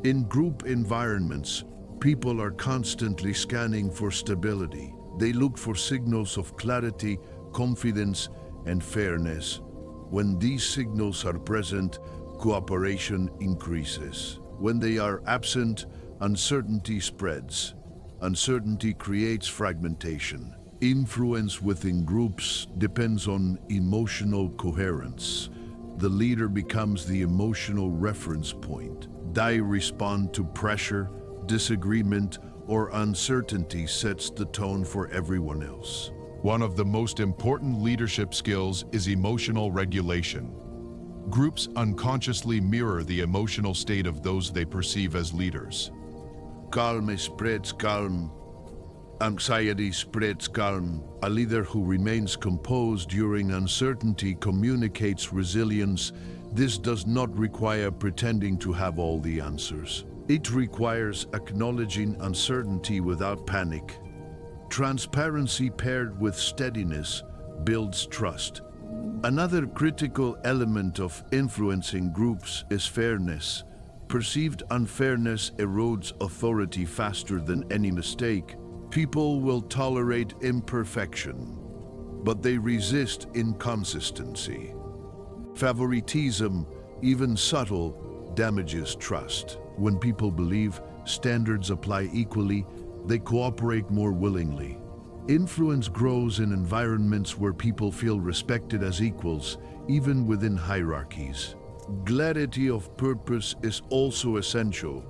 In group environments, people are constantly scanning for stability. They look for signals of clarity, confidence, and fairness. When these signals are present, cooperation increases. When they are absent, uncertainty spreads. Uncertainty creates fragmentation. Influence within groups depends on emotional coherence. The leader becomes the emotional reference point. They respond to pressure, disagreement, or uncertainty sets the tone for everyone else.
One of the most important leadership skills is emotional regulation. Groups unconsciously mirror the emotional state of those they perceive as leaders.
Calm spreads calm. Anxiety spreads calm. A leader who remains composed during uncertainty communicates resilience. This does not require pretending to have all the answers. It requires acknowledging uncertainty without panic. Transparency paired with steadiness builds trust. Another critical element of influencing groups is fairness. Perceived unfairness erodes authority faster than any mistake. People will tolerate imperfection, but they resist inconsistency. Favoritism, even subtle, damages trust. When people believe standards apply equally, they cooperate more willingly. Influence grows in environments where people feel respected as equals, even within hierarchies. Clarity of purpose is also essential.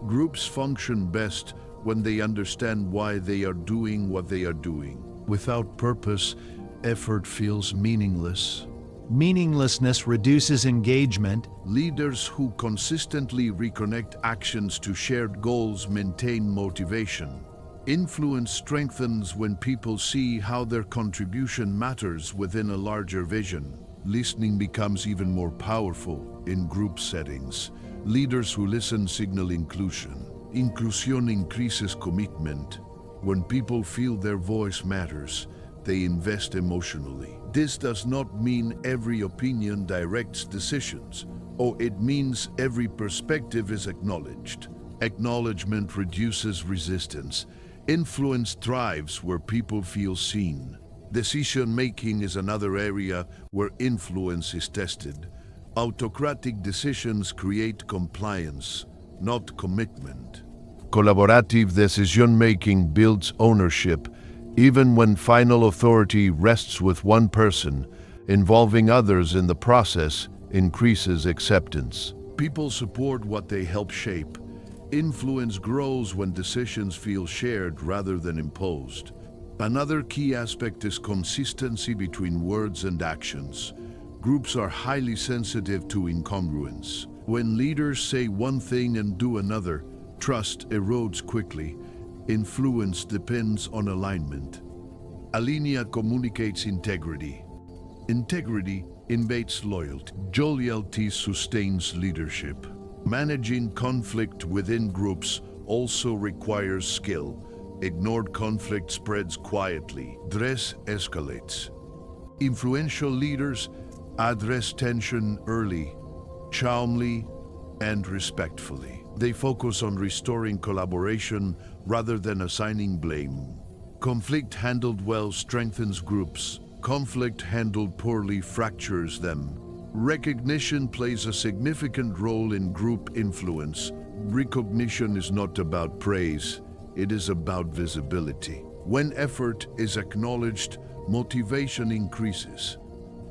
Groups function best when they understand why they are doing what they are doing. Without purpose, effort feels meaningless.
Meaninglessness reduces engagement.
Leaders who consistently reconnect actions to shared goals maintain motivation. Influence strengthens when people see how their contribution matters within a larger vision. Listening becomes even more powerful in group settings. Leaders who listen signal inclusion. Inclusion increases commitment. When people feel their voice matters, they invest emotionally. This does not mean every opinion directs decisions, or it means every perspective is acknowledged. Acknowledgement reduces resistance. Influence thrives where people feel seen. Decision-making is another area where influence is tested. Autocratic decisions create compliance, not commitment. Collaborative decision-making builds ownership. Even when final authority rests with one person, involving others in the process increases acceptance. People support what they help shape. Influence grows when decisions feel shared rather than imposed. Another key aspect is consistency between words and actions. Groups are highly sensitive to incongruence. When leaders say one thing and do another, trust erodes quickly. Influence depends on alignment. Alinea communicates integrity. Integrity embeds loyalty. Loyalty sustains leadership. Managing conflict within groups also requires skill. Ignored conflict spreads quietly. Stress escalates. Influential leaders address tension early, calmly, and respectfully. They focus on restoring collaboration rather than assigning blame. Conflict handled well strengthens groups. Conflict handled poorly fractures them. Recognition plays a significant role in group influence. Recognition is not about praise, it is about visibility. When effort is acknowledged, motivation increases.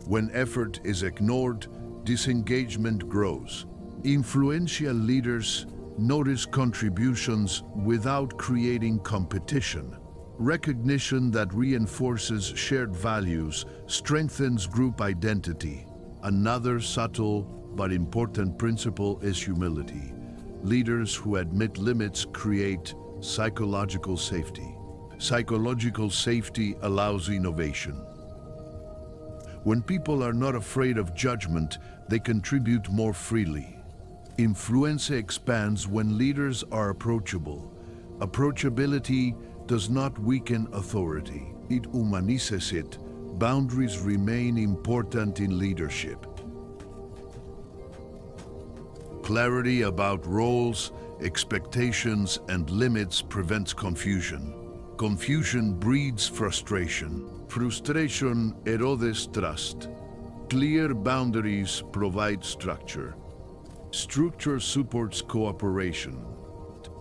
When effort is ignored, disengagement grows. Influential leaders notice contributions without creating competition. Recognition that reinforces shared values strengthens group identity. Another subtle but important principle is humility. Leaders who admit limits create psychological safety. Psychological safety allows innovation. When people are not afraid of judgment, they contribute more freely. Influence expands when leaders are approachable. Approachability does not weaken authority. It humanizes it. Boundaries remain important in leadership. Clarity about roles Expectations and limits prevents confusion. Confusion breeds frustration. Frustration erodes trust. Clear boundaries provide structure. Structure supports cooperation.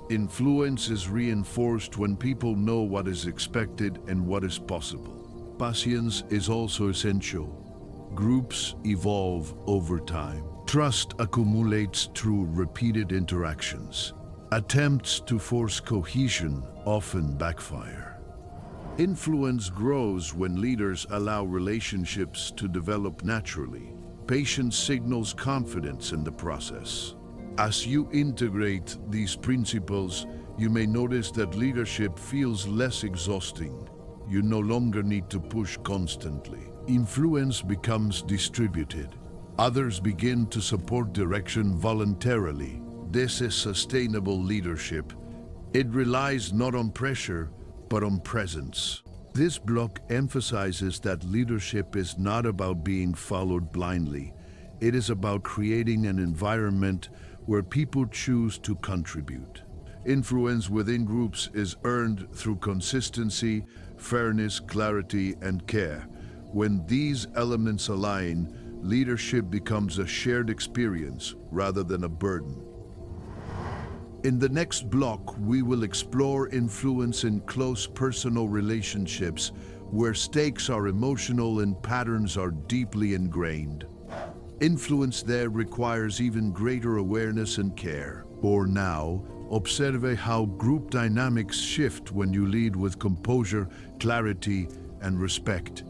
Influence is reinforced when people know what is expected and what is possible. Patience is also essential. Groups evolve over time. Trust accumulates through repeated interactions. Attempts to force cohesion often backfire. Influence grows when leaders allow relationships to develop naturally. Patience signals confidence in the process. As you integrate these principles, you may notice that leadership feels less exhausting. You no longer need to push constantly. Influence becomes distributed. Others begin to support direction voluntarily. This is sustainable leadership. It relies not on pressure, but on presence. This block emphasizes that leadership is not about being followed blindly. It is about creating an environment where people choose to contribute. Influence within groups is earned through consistency, fairness, clarity, and care. When these elements align, leadership becomes a shared experience rather than a burden. In the next block, we will explore influence in close personal relationships where stakes are emotional and patterns are deeply ingrained. Influence there requires even greater awareness and care. For now, observe how group dynamics shift when you lead with composure, clarity, and respect.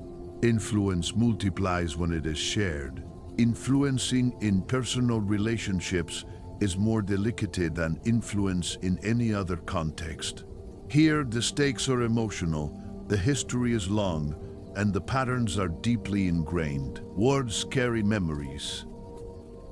Influence multiplies when it is shared. Influencing in personal relationships is more delicate than influence in any other context. Here, the stakes are emotional, the history is long, and the patterns are deeply ingrained. Words carry memories.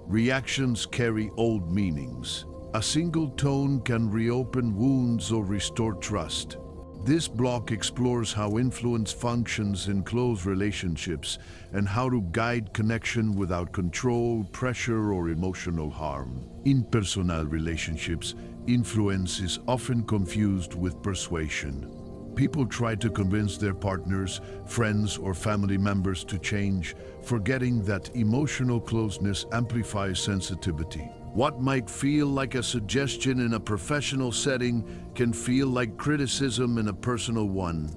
Reactions carry old meanings. A single tone can reopen wounds or restore trust. This block explores how influence functions in close relationships and how to guide connection without control, pressure, or emotional harm. In personal relationships, influence is often confused with persuasion. People try to convince their partners, friends, or family members to change, forgetting that emotional closeness amplifies sensitivity. What might feel like a suggestion in a professional setting can feel like criticism in a personal one.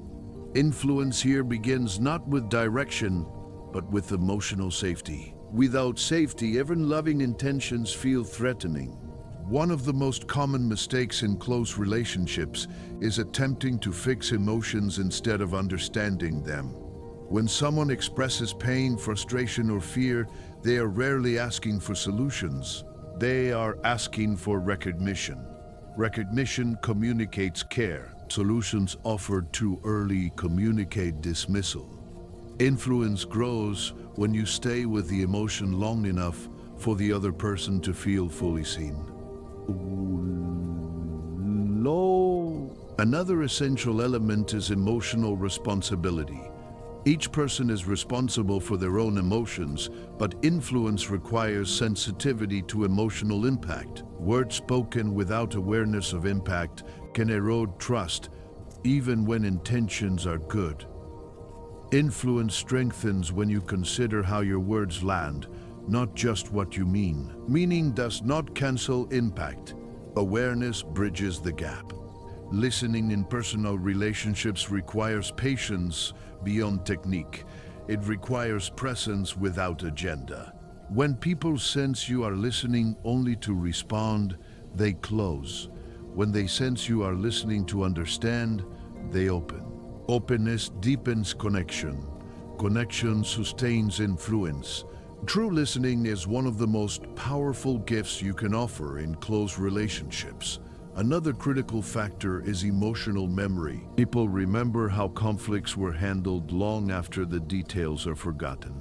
Influence here begins not with direction, but with emotional safety. Without safety, even loving intentions feel threatening. One of the most common mistakes in close relationships is attempting to fix emotions instead of understanding them. When someone expresses pain, frustration, or fear, they are rarely asking for solutions. They are asking for recognition. Recognition communicates care. Solutions offered too early communicate dismissal. Influence grows when you stay with the emotion long enough for the other person to feel fully seen. Another essential element is emotional responsibility. Each person is responsible for their own emotions, but influence requires sensitivity to emotional impact. Words spoken without awareness of impact can erode trust, even when intentions are good. Influence strengthens when you consider how your words land, not just what you mean. Meaning does not cancel impact. Awareness bridges the gap. Listening in personal relationships requires patience beyond technique. It requires presence without agenda. When people sense you are listening only to respond, they close. When they sense you are listening to understand, they open. Openness deepens connection. Connection sustains influence. True listening is one of the most powerful gifts you can offer in close relationships. Another critical factor is emotional memory. People remember how conflicts were handled long after the details are forgotten.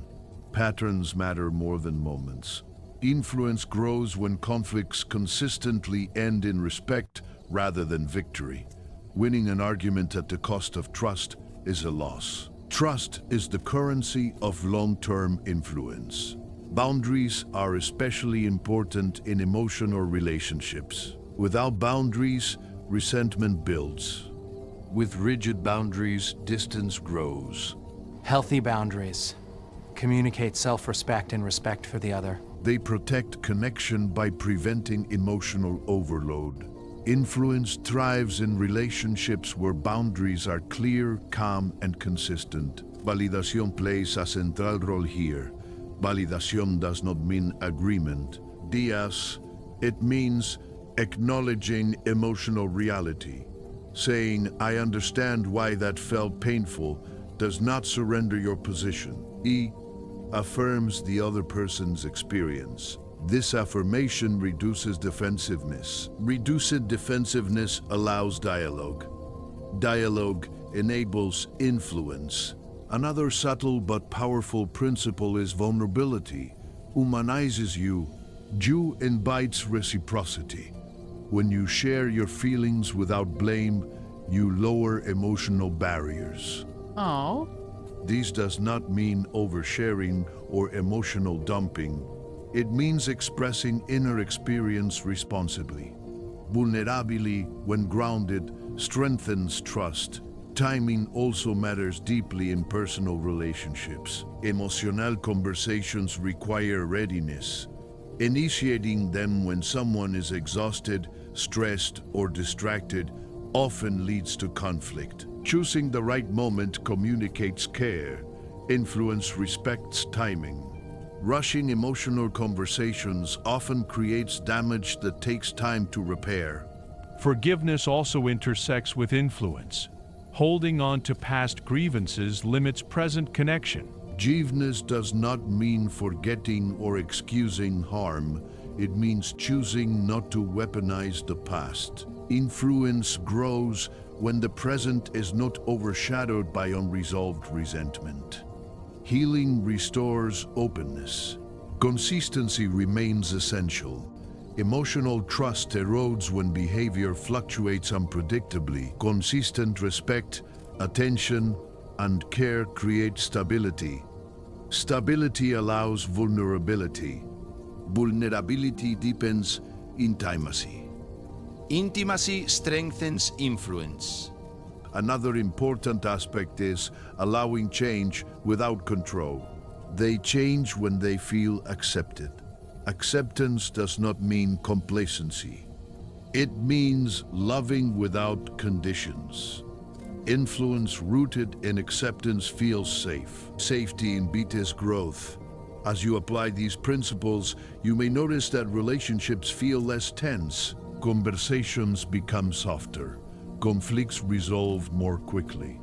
Patterns matter more than moments. Influence grows when conflicts consistently end in respect rather than victory. Winning an argument at the cost of trust is a loss. Trust is the currency of long-term influence. Boundaries are especially important in emotional relationships. Without boundaries, resentment builds. With rigid boundaries, distance grows.
Healthy boundaries communicate self-respect and respect for the other.
They protect connection by preventing emotional overload. Influence thrives in relationships where boundaries are clear, calm, and consistent. Validación plays a central role here. Validación does not mean agreement. Días, it means acknowledging emotional reality. Saying, I understand why that felt painful, does not surrender your position. E affirms the other person's experience. This affirmation reduces defensiveness. Reduced defensiveness allows dialogue. Dialogue enables influence. Another subtle but powerful principle is vulnerability. Humanizes you. You invites reciprocity. When you share your feelings without blame, you lower emotional barriers.
Oh.
This does not mean oversharing or emotional dumping. It means expressing inner experience responsibly. Vulnerability, when grounded, strengthens trust. Timing also matters deeply in personal relationships. Emotional conversations require readiness. Initiating them when someone is exhausted, stressed, or distracted often leads to conflict. Choosing the right moment communicates care. Influence respects timing. Rushing emotional conversations often creates damage that takes time to repair.
Forgiveness also intersects with influence. Holding on to past grievances limits present connection.
Forgiveness does not mean forgetting or excusing harm. It means choosing not to weaponize the past. Influence grows when the present is not overshadowed by unresolved resentment. Healing restores openness. Consistency remains essential. Emotional trust erodes when behavior fluctuates unpredictably. Consistent respect, attention, and care create stability. Stability allows vulnerability. Vulnerability deepens intimacy.
Intimacy strengthens influence.
Another important aspect is allowing change without control. They change when they feel accepted. Acceptance does not mean complacency. It means loving without conditions. Influence rooted in acceptance feels safe. Safety impedes growth. As you apply these principles, you may notice that relationships feel less tense. Conversations become softer. Conflicts resolve more quickly.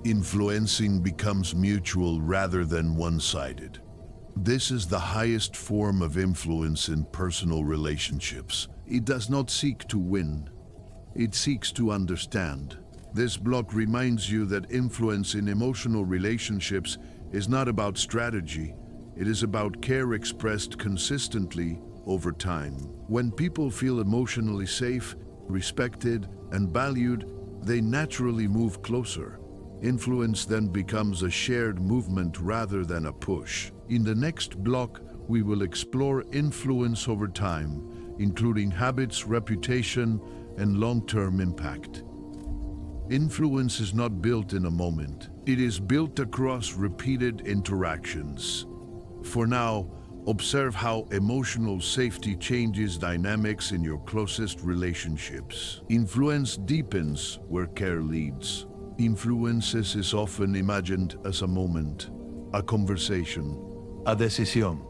Influencing becomes mutual rather than one-sided. This is the highest form of influence in personal relationships. It does not seek to win. It seeks to understand. This block reminds you that influence in emotional relationships is not about strategy. It is about care expressed consistently over time. When people feel emotionally safe, respected, and valued, they naturally move closer. Influence then becomes a shared movement rather than a push. In the next block, we will explore influence over time, including habits, reputation, and long-term impact. Influence is not built in a moment. It is built across repeated interactions. For now, observe how emotional safety changes dynamics in your closest relationships. Influence deepens where care leads. Influence is often imagined as a moment, a conversation,
A decisión,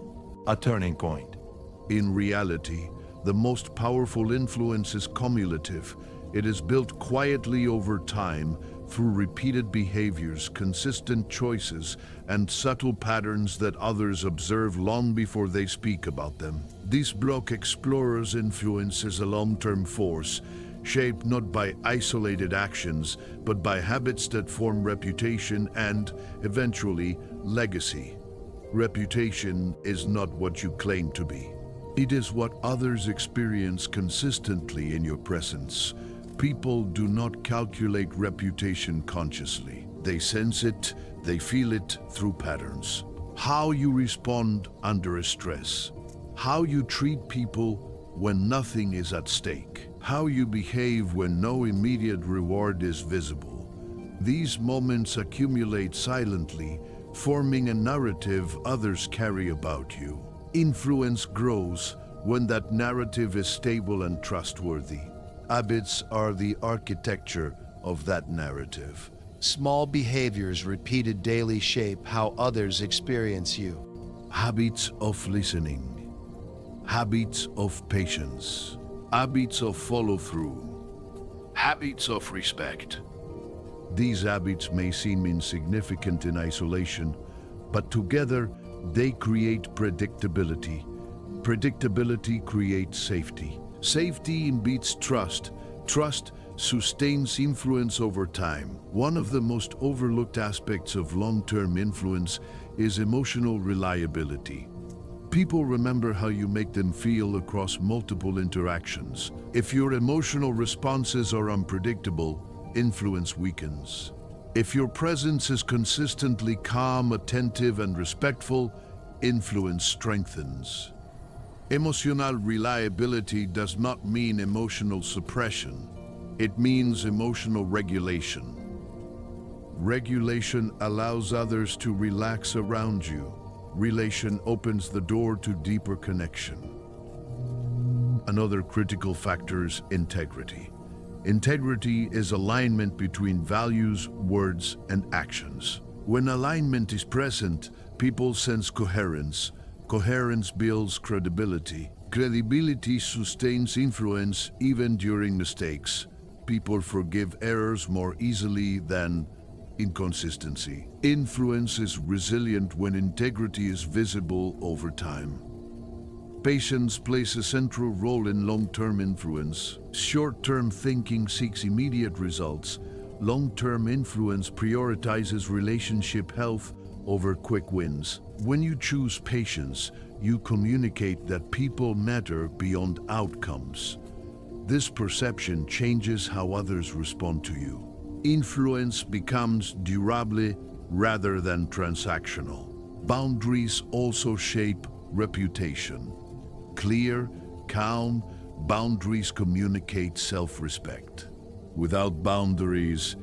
a turning point.
In reality, the most powerful influence is cumulative. It is built quietly over time through repeated behaviors, consistent choices, and subtle patterns that others observe long before they speak about them. This block explores influence as a long-term force, shaped not by isolated actions, but by habits that form reputation and, eventually, legacy. Reputation is not what you claim to be. It is what others experience consistently in your presence. People do not calculate reputation consciously. They sense it, they feel it through patterns. How you respond under stress. How you treat people when nothing is at stake. how you behave when no immediate reward is visible. These moments accumulate silently, forming a narrative others carry about you. Influence grows when that narrative is stable and trustworthy. Habits are the architecture of that narrative.
Small behaviors repeated daily shape how others experience you.
Habits of listening, habits of patience, habits of follow-through, habits of respect. These habits may seem insignificant in isolation, but together they create predictability. Predictability creates safety. Safety imbeats trust. Trust sustains influence over time. One of the most overlooked aspects of long-term influence is emotional reliability. People remember how you make them feel across multiple interactions. If your emotional responses are unpredictable, influence weakens. If your presence is consistently calm, attentive, and respectful, influence strengthens. Emotional reliability does not mean emotional suppression. It means emotional regulation. Regulation allows others to relax around you. Relation opens the door to deeper connection. Another critical factor is integrity. Integrity is alignment between values, words, and actions. When alignment is present, people sense coherence. Coherence builds credibility. Credibility sustains influence even during mistakes. People forgive errors more easily than inconsistency. Influence is resilient when integrity is visible over time. Patience plays a central role in long-term influence. Short-term thinking seeks immediate results. Long-term influence prioritizes relationship health over quick wins. When you choose patience, you communicate that people matter beyond outcomes. This perception changes how others respond to you. Influence becomes durable rather than transactional. Boundaries also shape reputation. Clear, calm boundaries communicate self-respect. Without boundaries,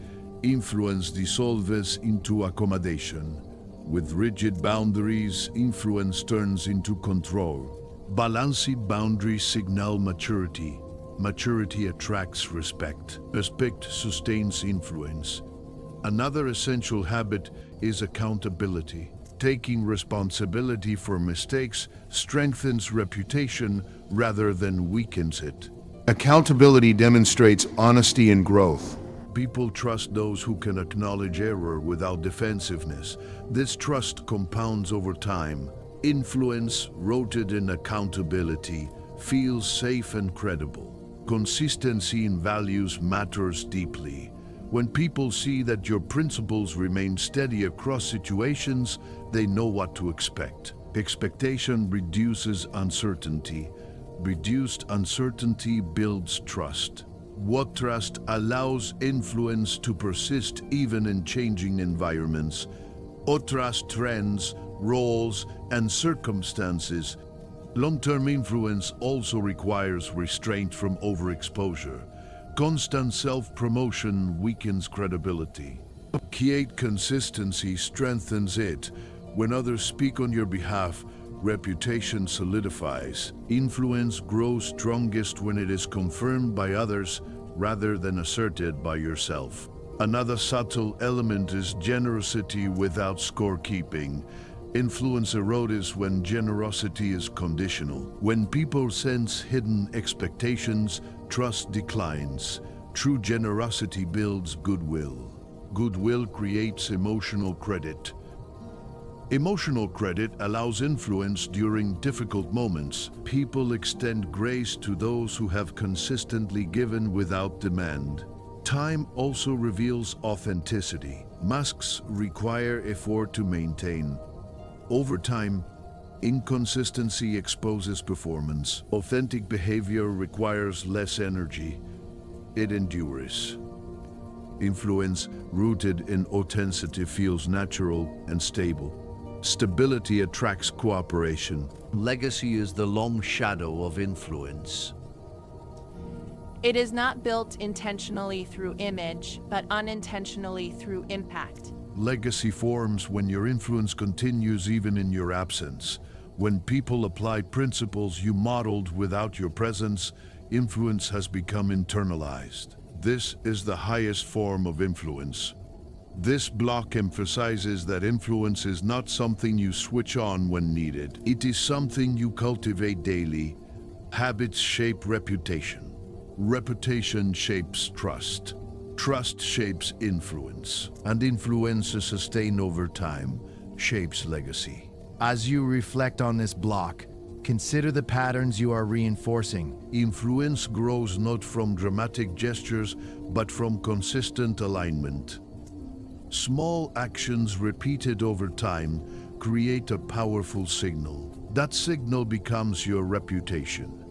influence dissolves into accommodation. With rigid boundaries, influence turns into control. Balanced boundaries signal maturity. Maturity attracts respect. Respect sustains influence. Another essential habit is accountability. Taking responsibility for mistakes strengthens reputation rather than weakens it. Accountability demonstrates honesty and growth. People trust those who can acknowledge error without defensiveness. This trust compounds over time. Influence rooted in accountability feels safe and credible. Consistency in values matters deeply. When people see that your principles remain steady across situations, they know what to expect. Expectation reduces uncertainty. Reduced uncertainty builds trust. What trust allows influence to persist even in changing environments. What trust trends, roles, and circumstances. Long-term influence also requires restraint from overexposure. Constant self-promotion weakens credibility. Create consistency strengthens it. When others speak on your behalf, reputation solidifies. Influence grows strongest when it is confirmed by others rather than asserted by yourself. Another subtle element is generosity without scorekeeping. Influence erodes when generosity is conditional. When people sense hidden expectations, trust declines. True generosity builds goodwill. Goodwill creates emotional credit. Emotional credit allows influence during difficult moments. People extend grace to those who have consistently given without demand. Time also reveals authenticity. Masks require effort to maintain. Over time, inconsistency exposes performance. Authentic behavior requires less energy. It endures. Influence rooted in authenticity feels natural and stable. Stability attracts cooperation. Legacy is the long shadow of influence.
It is not built intentionally through image, but unintentionally through impact.
Legacy forms when your influence continues even in your absence. When people apply principles you modeled without your presence, influence has become internalized. This is the highest form of influence. This block emphasizes that influence is not something you switch on when needed. It is something you cultivate daily. Habits shape reputation. Reputation shapes trust. Trust shapes influence. And influence sustained over time shapes legacy.
As you reflect on this block, consider the patterns you are reinforcing.
Influence grows not from dramatic gestures, but from consistent alignment. Small actions repeated over time create a powerful signal. That signal becomes your reputation.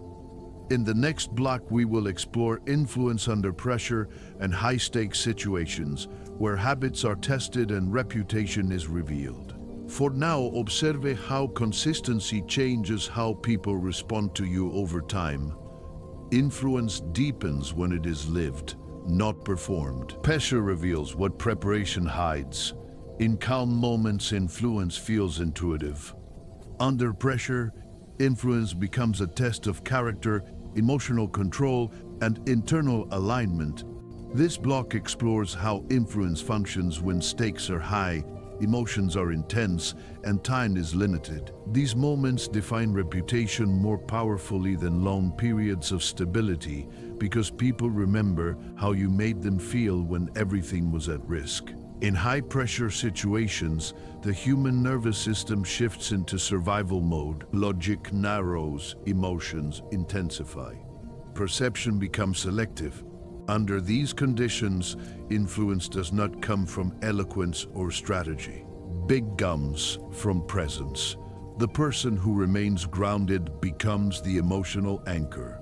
In the next block, we will explore influence under pressure and high-stakes situations where habits are tested and reputation is revealed. For now, observe how consistency changes how people respond to you over time. Influence deepens when it is lived, not performed. Pressure reveals what preparation hides. In calm moments, influence feels intuitive. Under pressure, influence becomes a test of character, emotional control, and internal alignment. This block explores how influence functions when stakes are high, emotions are intense, and time is limited. These moments define reputation more powerfully than long periods of stability because people remember how you made them feel when everything was at risk. In high-pressure situations, the human nervous system shifts into survival mode. Logic narrows, emotions intensify. Perception becomes selective. Under these conditions, influence does not come from eloquence or strategy. Big comes from presence. The person who remains grounded becomes the emotional anchor.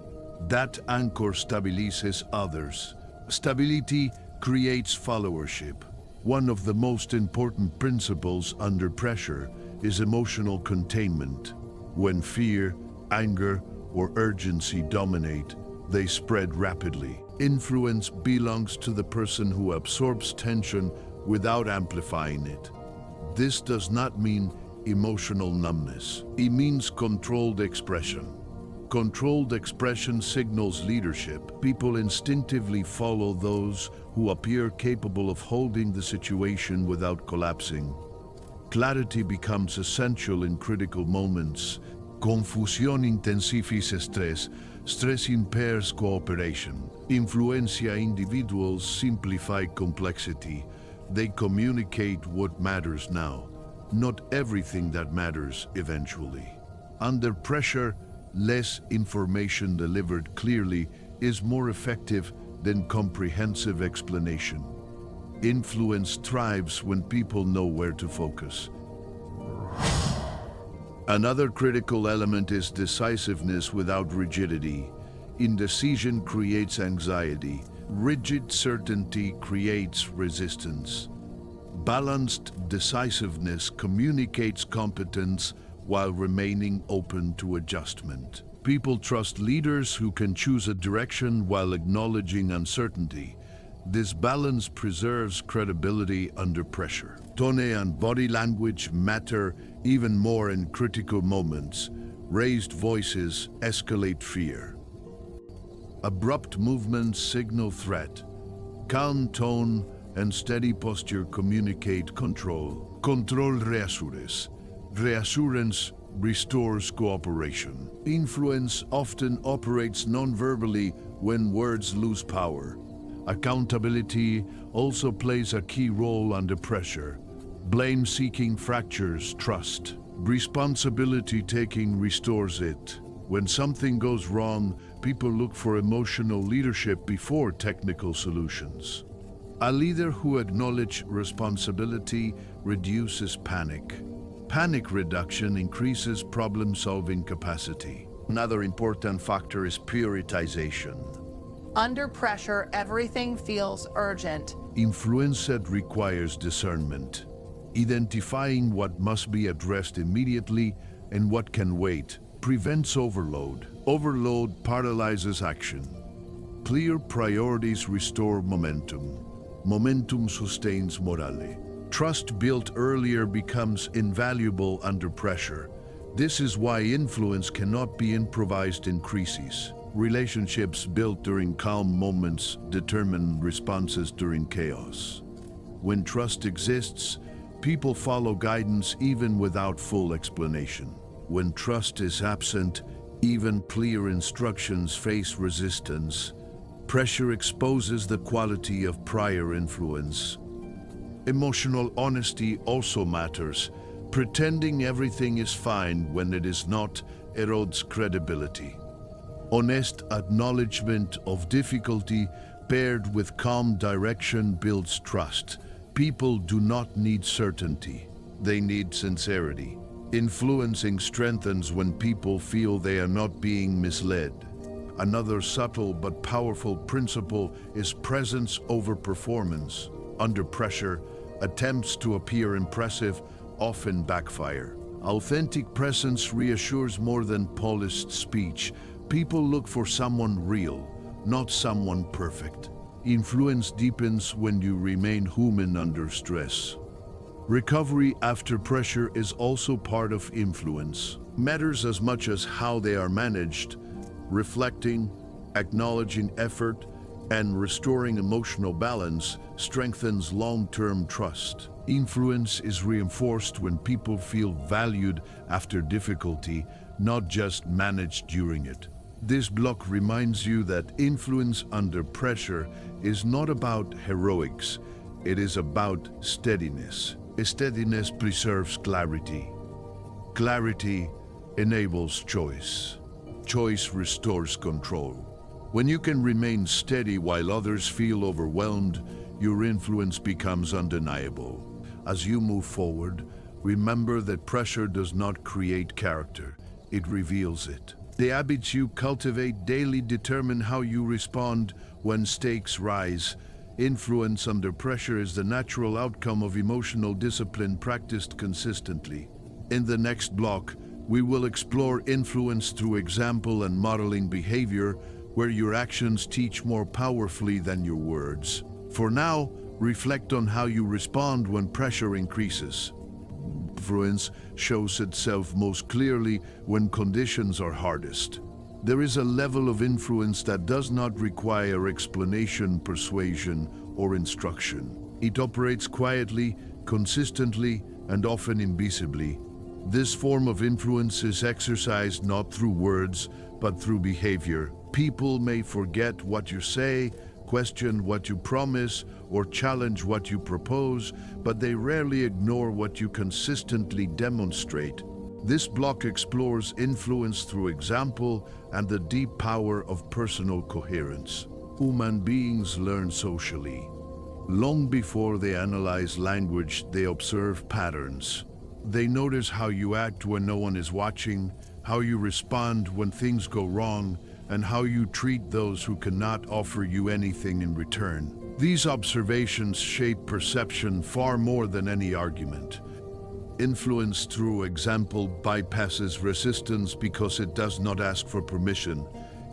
That anchor stabilizes others. Stability creates followership. One of the most important principles under pressure is emotional containment. When fear, anger, or urgency dominate, they spread rapidly. Influence belongs to the person who absorbs tension without amplifying it. This does not mean emotional numbness. It means controlled expression. Controlled expression signals leadership. People instinctively follow those who appear capable of holding the situation without collapsing. Clarity becomes essential in critical moments. Confusión intensifica estrés. Stress impairs cooperation. Influencia individuals simplify complexity. They communicate what matters now, not everything that matters eventually. Under pressure, less information delivered clearly is more effective than comprehensive explanation. Influence thrives when people know where to focus. Another critical element is decisiveness without rigidity. Indecision creates anxiety. Rigid certainty creates resistance. Balanced decisiveness communicates competence while remaining open to adjustment. People trust leaders who can choose a direction while acknowledging uncertainty. This balance preserves credibility under pressure. Tone and body language matter even more in critical moments. Raised voices escalate fear. Abrupt movements signal threat. Calm tone and steady posture communicate control. Control reassures. Reassurance restores cooperation. Influence often operates non-verbally when words lose power. Accountability also plays a key role under pressure. Blame-seeking fractures trust. Responsibility-taking restores it. When something goes wrong, people look for emotional leadership before technical solutions. A leader who acknowledges responsibility reduces panic. Panic reduction increases problem-solving capacity. Another important factor is prioritization.
Under pressure, everything feels urgent.
Influence that requires discernment. Identifying what must be addressed immediately and what can wait prevents overload. Overload paralyzes action. Clear priorities restore momentum. Momentum sustains morale. Trust built earlier becomes invaluable under pressure. This is why influence cannot be improvised in crises. Relationships built during calm moments determine responses during chaos. When trust exists, people follow guidance even without full explanation. When trust is absent, even clear instructions face resistance. Pressure exposes the quality of prior influence. Emotional honesty also matters. Pretending everything is fine when it is not erodes credibility. Honest acknowledgement of difficulty paired with calm direction builds trust. People do not need certainty. They need sincerity. Influencing strengthens when people feel they are not being misled. Another subtle but powerful principle is presence over performance. Under pressure, attempts to appear impressive often backfire. Authentic presence reassures more than polished speech. People look for someone real, not someone perfect. Influence deepens when you remain human under stress. Recovery after pressure is also part of influence. Matters as much as how they are managed. Reflecting, acknowledging effort, and restoring emotional balance strengthens long-term trust. Influence is reinforced when people feel valued after difficulty, not just managed during it. This block reminds you that influence under pressure is not about heroics, it is about steadiness. Steadiness preserves clarity. Clarity enables choice. Choice restores control. When you can remain steady while others feel overwhelmed, your influence becomes undeniable. As you move forward, remember that pressure does not create character, it reveals it. The habits you cultivate daily determine how you respond when stakes rise. Influence under pressure is the natural outcome of emotional discipline practiced consistently. In the next block, we will explore influence through example and modeling behavior, where your actions teach more powerfully than your words. For now, reflect on how you respond when pressure increases. Influence shows itself most clearly when conditions are hardest. There is a level of influence that does not require explanation, persuasion, or instruction. It operates quietly, consistently, and often invisibly. This form of influence is exercised not through words, but through behavior. People may forget what you say, question what you promise, or challenge what you propose, but they rarely ignore what you consistently demonstrate. This block explores influence through example and the deep power of personal coherence. Human beings learn socially. Long before they analyze language, they observe patterns. They notice how you act when no one is watching, how you respond when things go wrong, and how you treat those who cannot offer you anything in return. These observations shape perception far more than any argument. Influence through example bypasses resistance because it does not ask for permission.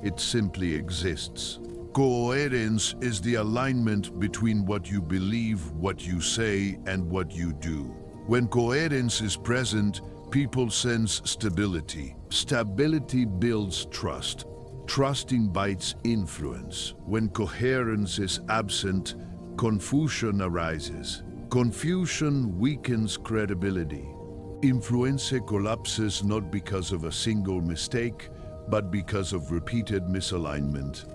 It simply exists. Coherence is the alignment between what you believe, what you say, and what you do. When coherence is present, people sense stability. Stability builds trust. Trust invites influence. When coherence is absent, confusion arises. Confusion weakens credibility. Influence collapses not because of a single mistake, but because of repeated misalignment.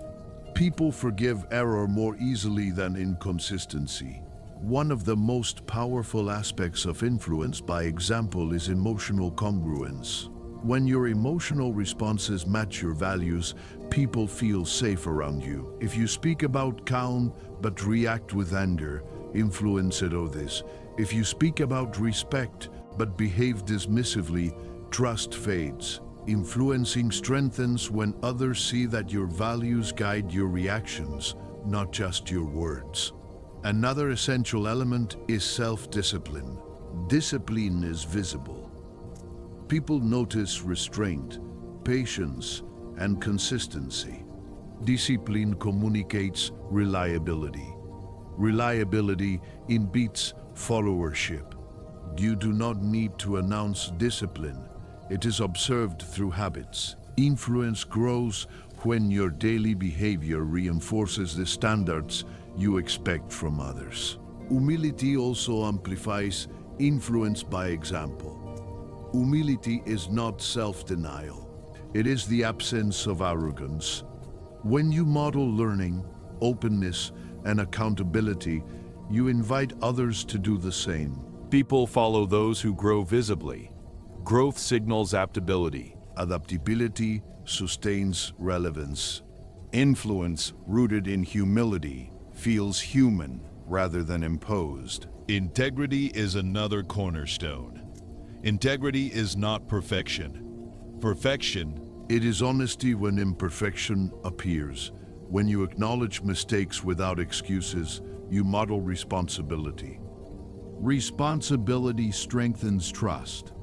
People forgive error more easily than inconsistency. One of the most powerful aspects of influence by example is emotional congruence. When your emotional responses match your values, people feel safe around you. If you speak about calm but react with anger, influence erodes. If you speak about respect but behave dismissively, trust fades. Influencing strengthens when others see that your values guide your reactions, not just your words. Another essential element is self-discipline. Discipline is visible. People notice restraint, patience, and consistency. Discipline communicates reliability. Reliability imbeats followership. You do not need to announce discipline. It is observed through habits. Influence grows when your daily behavior reinforces the standards you expect from others. Humility also amplifies influence by example. Humility is not self-denial. It is the absence of arrogance. When you model learning, openness, and accountability, you invite others to do the same.
People follow those who grow visibly. Growth signals adaptability.
Adaptability sustains relevance.
Influence rooted in humility feels human rather than imposed. Integrity is another cornerstone. Integrity is not perfection. Perfection,
it is honesty when imperfection appears. When you acknowledge mistakes without excuses, you model responsibility. Responsibility strengthens trust.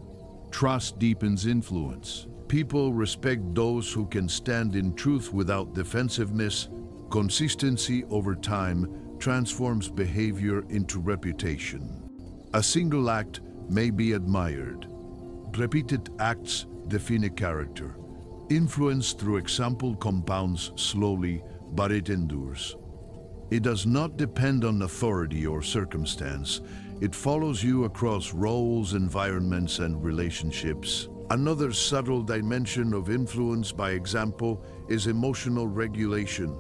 Trust deepens influence. People respect those who can stand in truth without defensiveness. Consistency over time transforms behavior into reputation. A single act may be admired. Repeated acts define a character. Influence through example compounds slowly, but it endures. It does not depend on authority or circumstance. It follows you across roles, environments, and relationships. Another subtle dimension of influence by example is emotional regulation.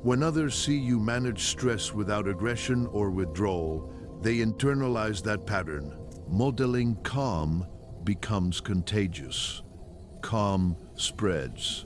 When others see you manage stress without aggression or withdrawal, they internalize that pattern. Modeling calm becomes contagious. Calm spreads.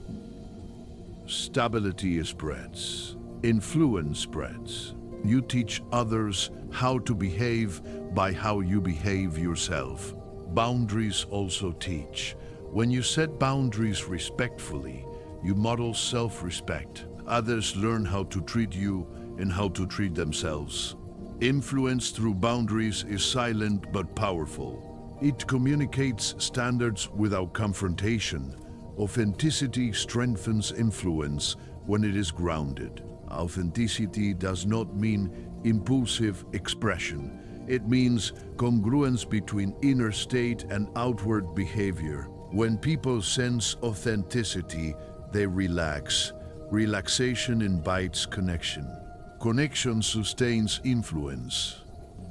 Stability spreads. Influence spreads. You teach others how to behave by how you behave yourself. Boundaries also teach. When you set boundaries respectfully, you model self-respect. Others learn how to treat you and how to treat themselves. Influence through boundaries is silent but powerful. It communicates standards without confrontation. Authenticity strengthens influence when it is grounded. Authenticity does not mean impulsive expression. It means congruence between inner state and outward behavior. When people sense authenticity, they relax. Relaxation invites connection. Connection sustains influence.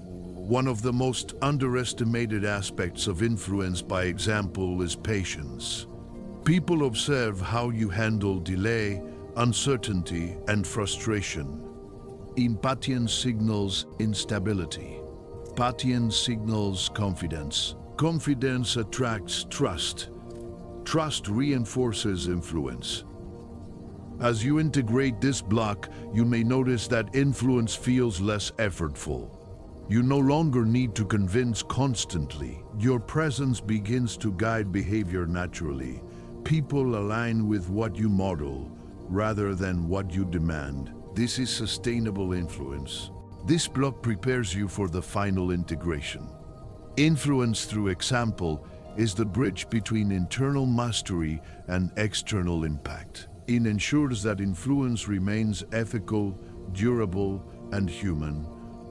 One of the most underestimated aspects of influence by example is patience. People observe how you handle delay, uncertainty, and frustration. Impatience signals instability. Patience signals confidence. Confidence attracts trust. Trust reinforces influence. As you integrate this block, you may notice that influence feels less effortful. You no longer need to convince constantly. Your presence begins to guide behavior naturally. People align with what you model rather than what you demand. This is sustainable influence. This block prepares you for the final integration. Influence through example is the bridge between internal mastery and external impact. It ensures that influence remains ethical, durable, and human.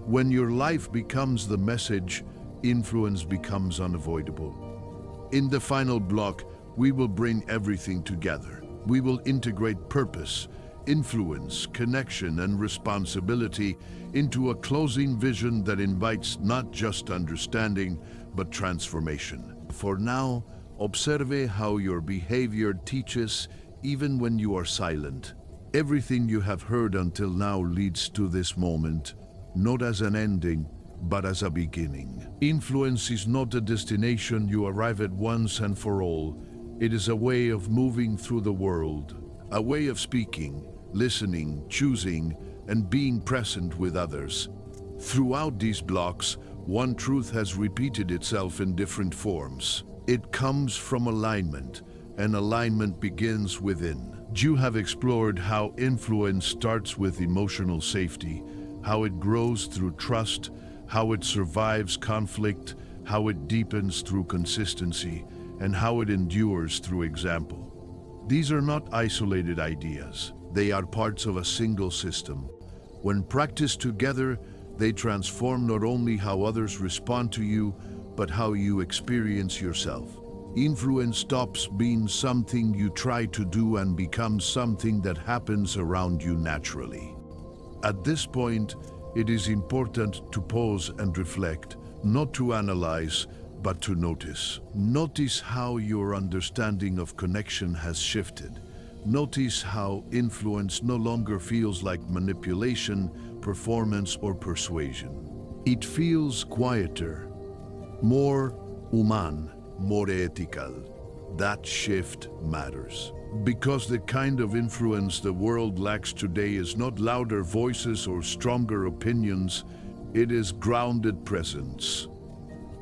When your life becomes the message, influence becomes unavoidable. In the final block, we will bring everything together. We will integrate purpose, influence, connection, and responsibility into a closing vision that invites not just understanding, but transformation. For now, observe how your behavior teaches even when you are silent. Everything you have heard until now leads to this moment, not as an ending, but as a beginning. Influence is not a destination you arrive at once and for all. It is a way of moving through the world, a way of speaking, listening, choosing, and being present with others. Throughout these blocks, one truth has repeated itself in different forms. It comes from alignment, and alignment begins within. You have explored how influence starts with emotional safety, how it grows through trust, how it survives conflict, how it deepens through consistency, and how it endures through example. These are not isolated ideas. They are parts of a single system. When practiced together, they transform not only how others respond to you, but how you experience yourself. Influence stops being something you try to do and becomes something that happens around you naturally. At this point, it is important to pause and reflect, not to analyze, but to notice. Notice how your understanding of connection has shifted. Notice how influence no longer feels like manipulation, performance, or persuasion. It feels quieter, more human, more ethical. That shift matters. Because the kind of influence the world lacks today is not louder voices or stronger opinions, it is grounded presence.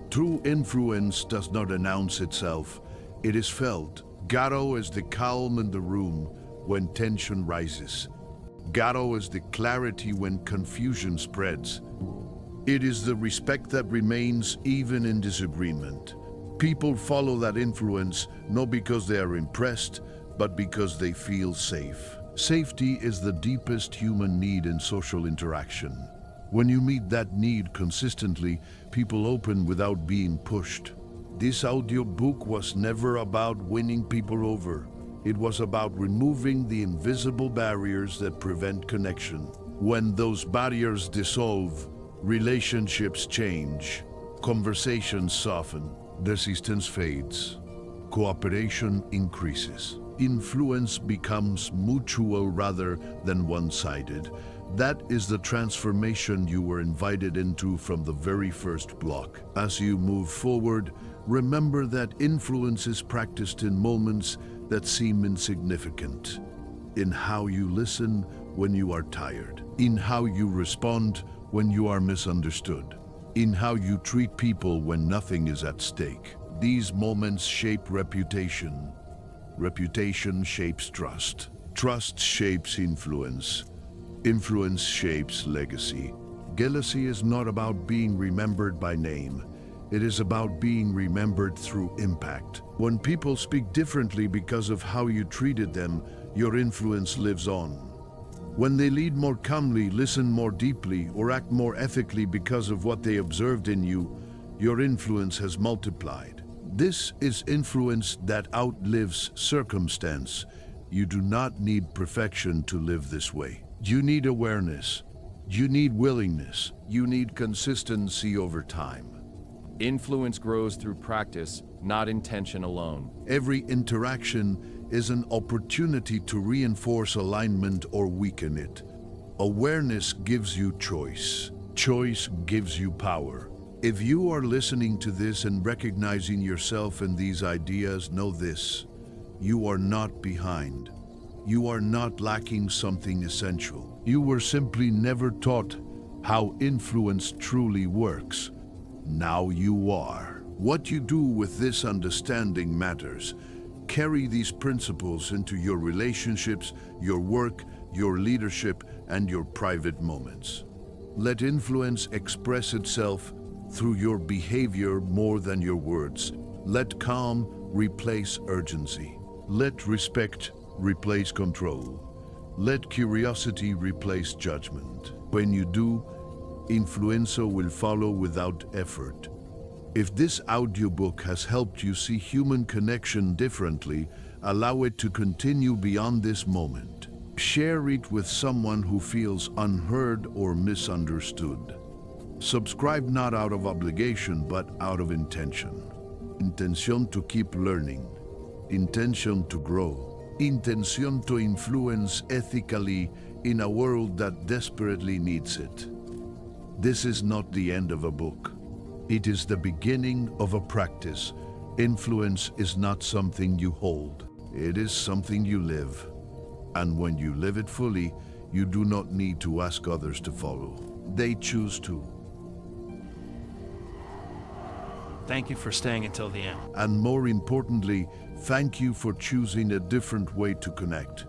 True influence does not announce itself, it is felt. Garo is the calm in the room when tension rises. Garo is the clarity when confusion spreads. It is the respect that remains even in disagreement. People follow that influence not because they are impressed, but because they feel safe. Safety is the deepest human need in social interaction. When you meet that need consistently, people open without being pushed. This audiobook was never about winning people over. It was about removing the invisible barriers that prevent connection. When those barriers dissolve, relationships change, conversations soften, resistance fades, cooperation increases. Influence becomes mutual rather than one-sided. That is the transformation you were invited into from the very first block. As you move forward, remember that influence is practiced in moments that seem insignificant. In how you listen when you are tired. In how you respond when you are misunderstood. In how you treat people when nothing is at stake. These moments shape reputation. Reputation shapes trust. Trust shapes influence. Influence shapes legacy. Legacy is not about being remembered by name. It is about being remembered through impact. When people speak differently because of how you treated them, your influence lives on. When they lead more calmly, listen more deeply, or act more ethically because of what they observed in you, your influence has multiplied. This is influence that outlives circumstance. You do not need perfection to live this way. You need awareness. You need willingness. You need consistency over time.
Influence grows through practice, not intention alone.
Every interaction is an opportunity to reinforce alignment or weaken it. Awareness gives you choice. Choice gives you power. If you are listening to this and recognizing yourself in these ideas, know this: you are not behind. You are not lacking something essential. You were simply never taught how influence truly works. Now you are. What you do with this understanding matters. Carry these principles into your relationships, your work, your leadership, and your private moments. Let influence express itself through your behavior more than your words. Let calm replace urgency. Let respect replace control. Let curiosity replace judgment. When you do, influence will follow without effort. If this audiobook has helped you see human connection differently, allow it to continue beyond this moment. Share it with someone who feels unheard or misunderstood. Subscribe not out of obligation, but out of intention. Intention to keep learning. Intention to grow. Intention to influence ethically in a world that desperately needs it. This is not the end of a book. It is the beginning of a practice. Influence is not something you hold. It is something you live. And when you live it fully, you do not need to ask others to follow. They choose to.
Thank you for staying until the end.
And more importantly, thank you for choosing a different way to connect.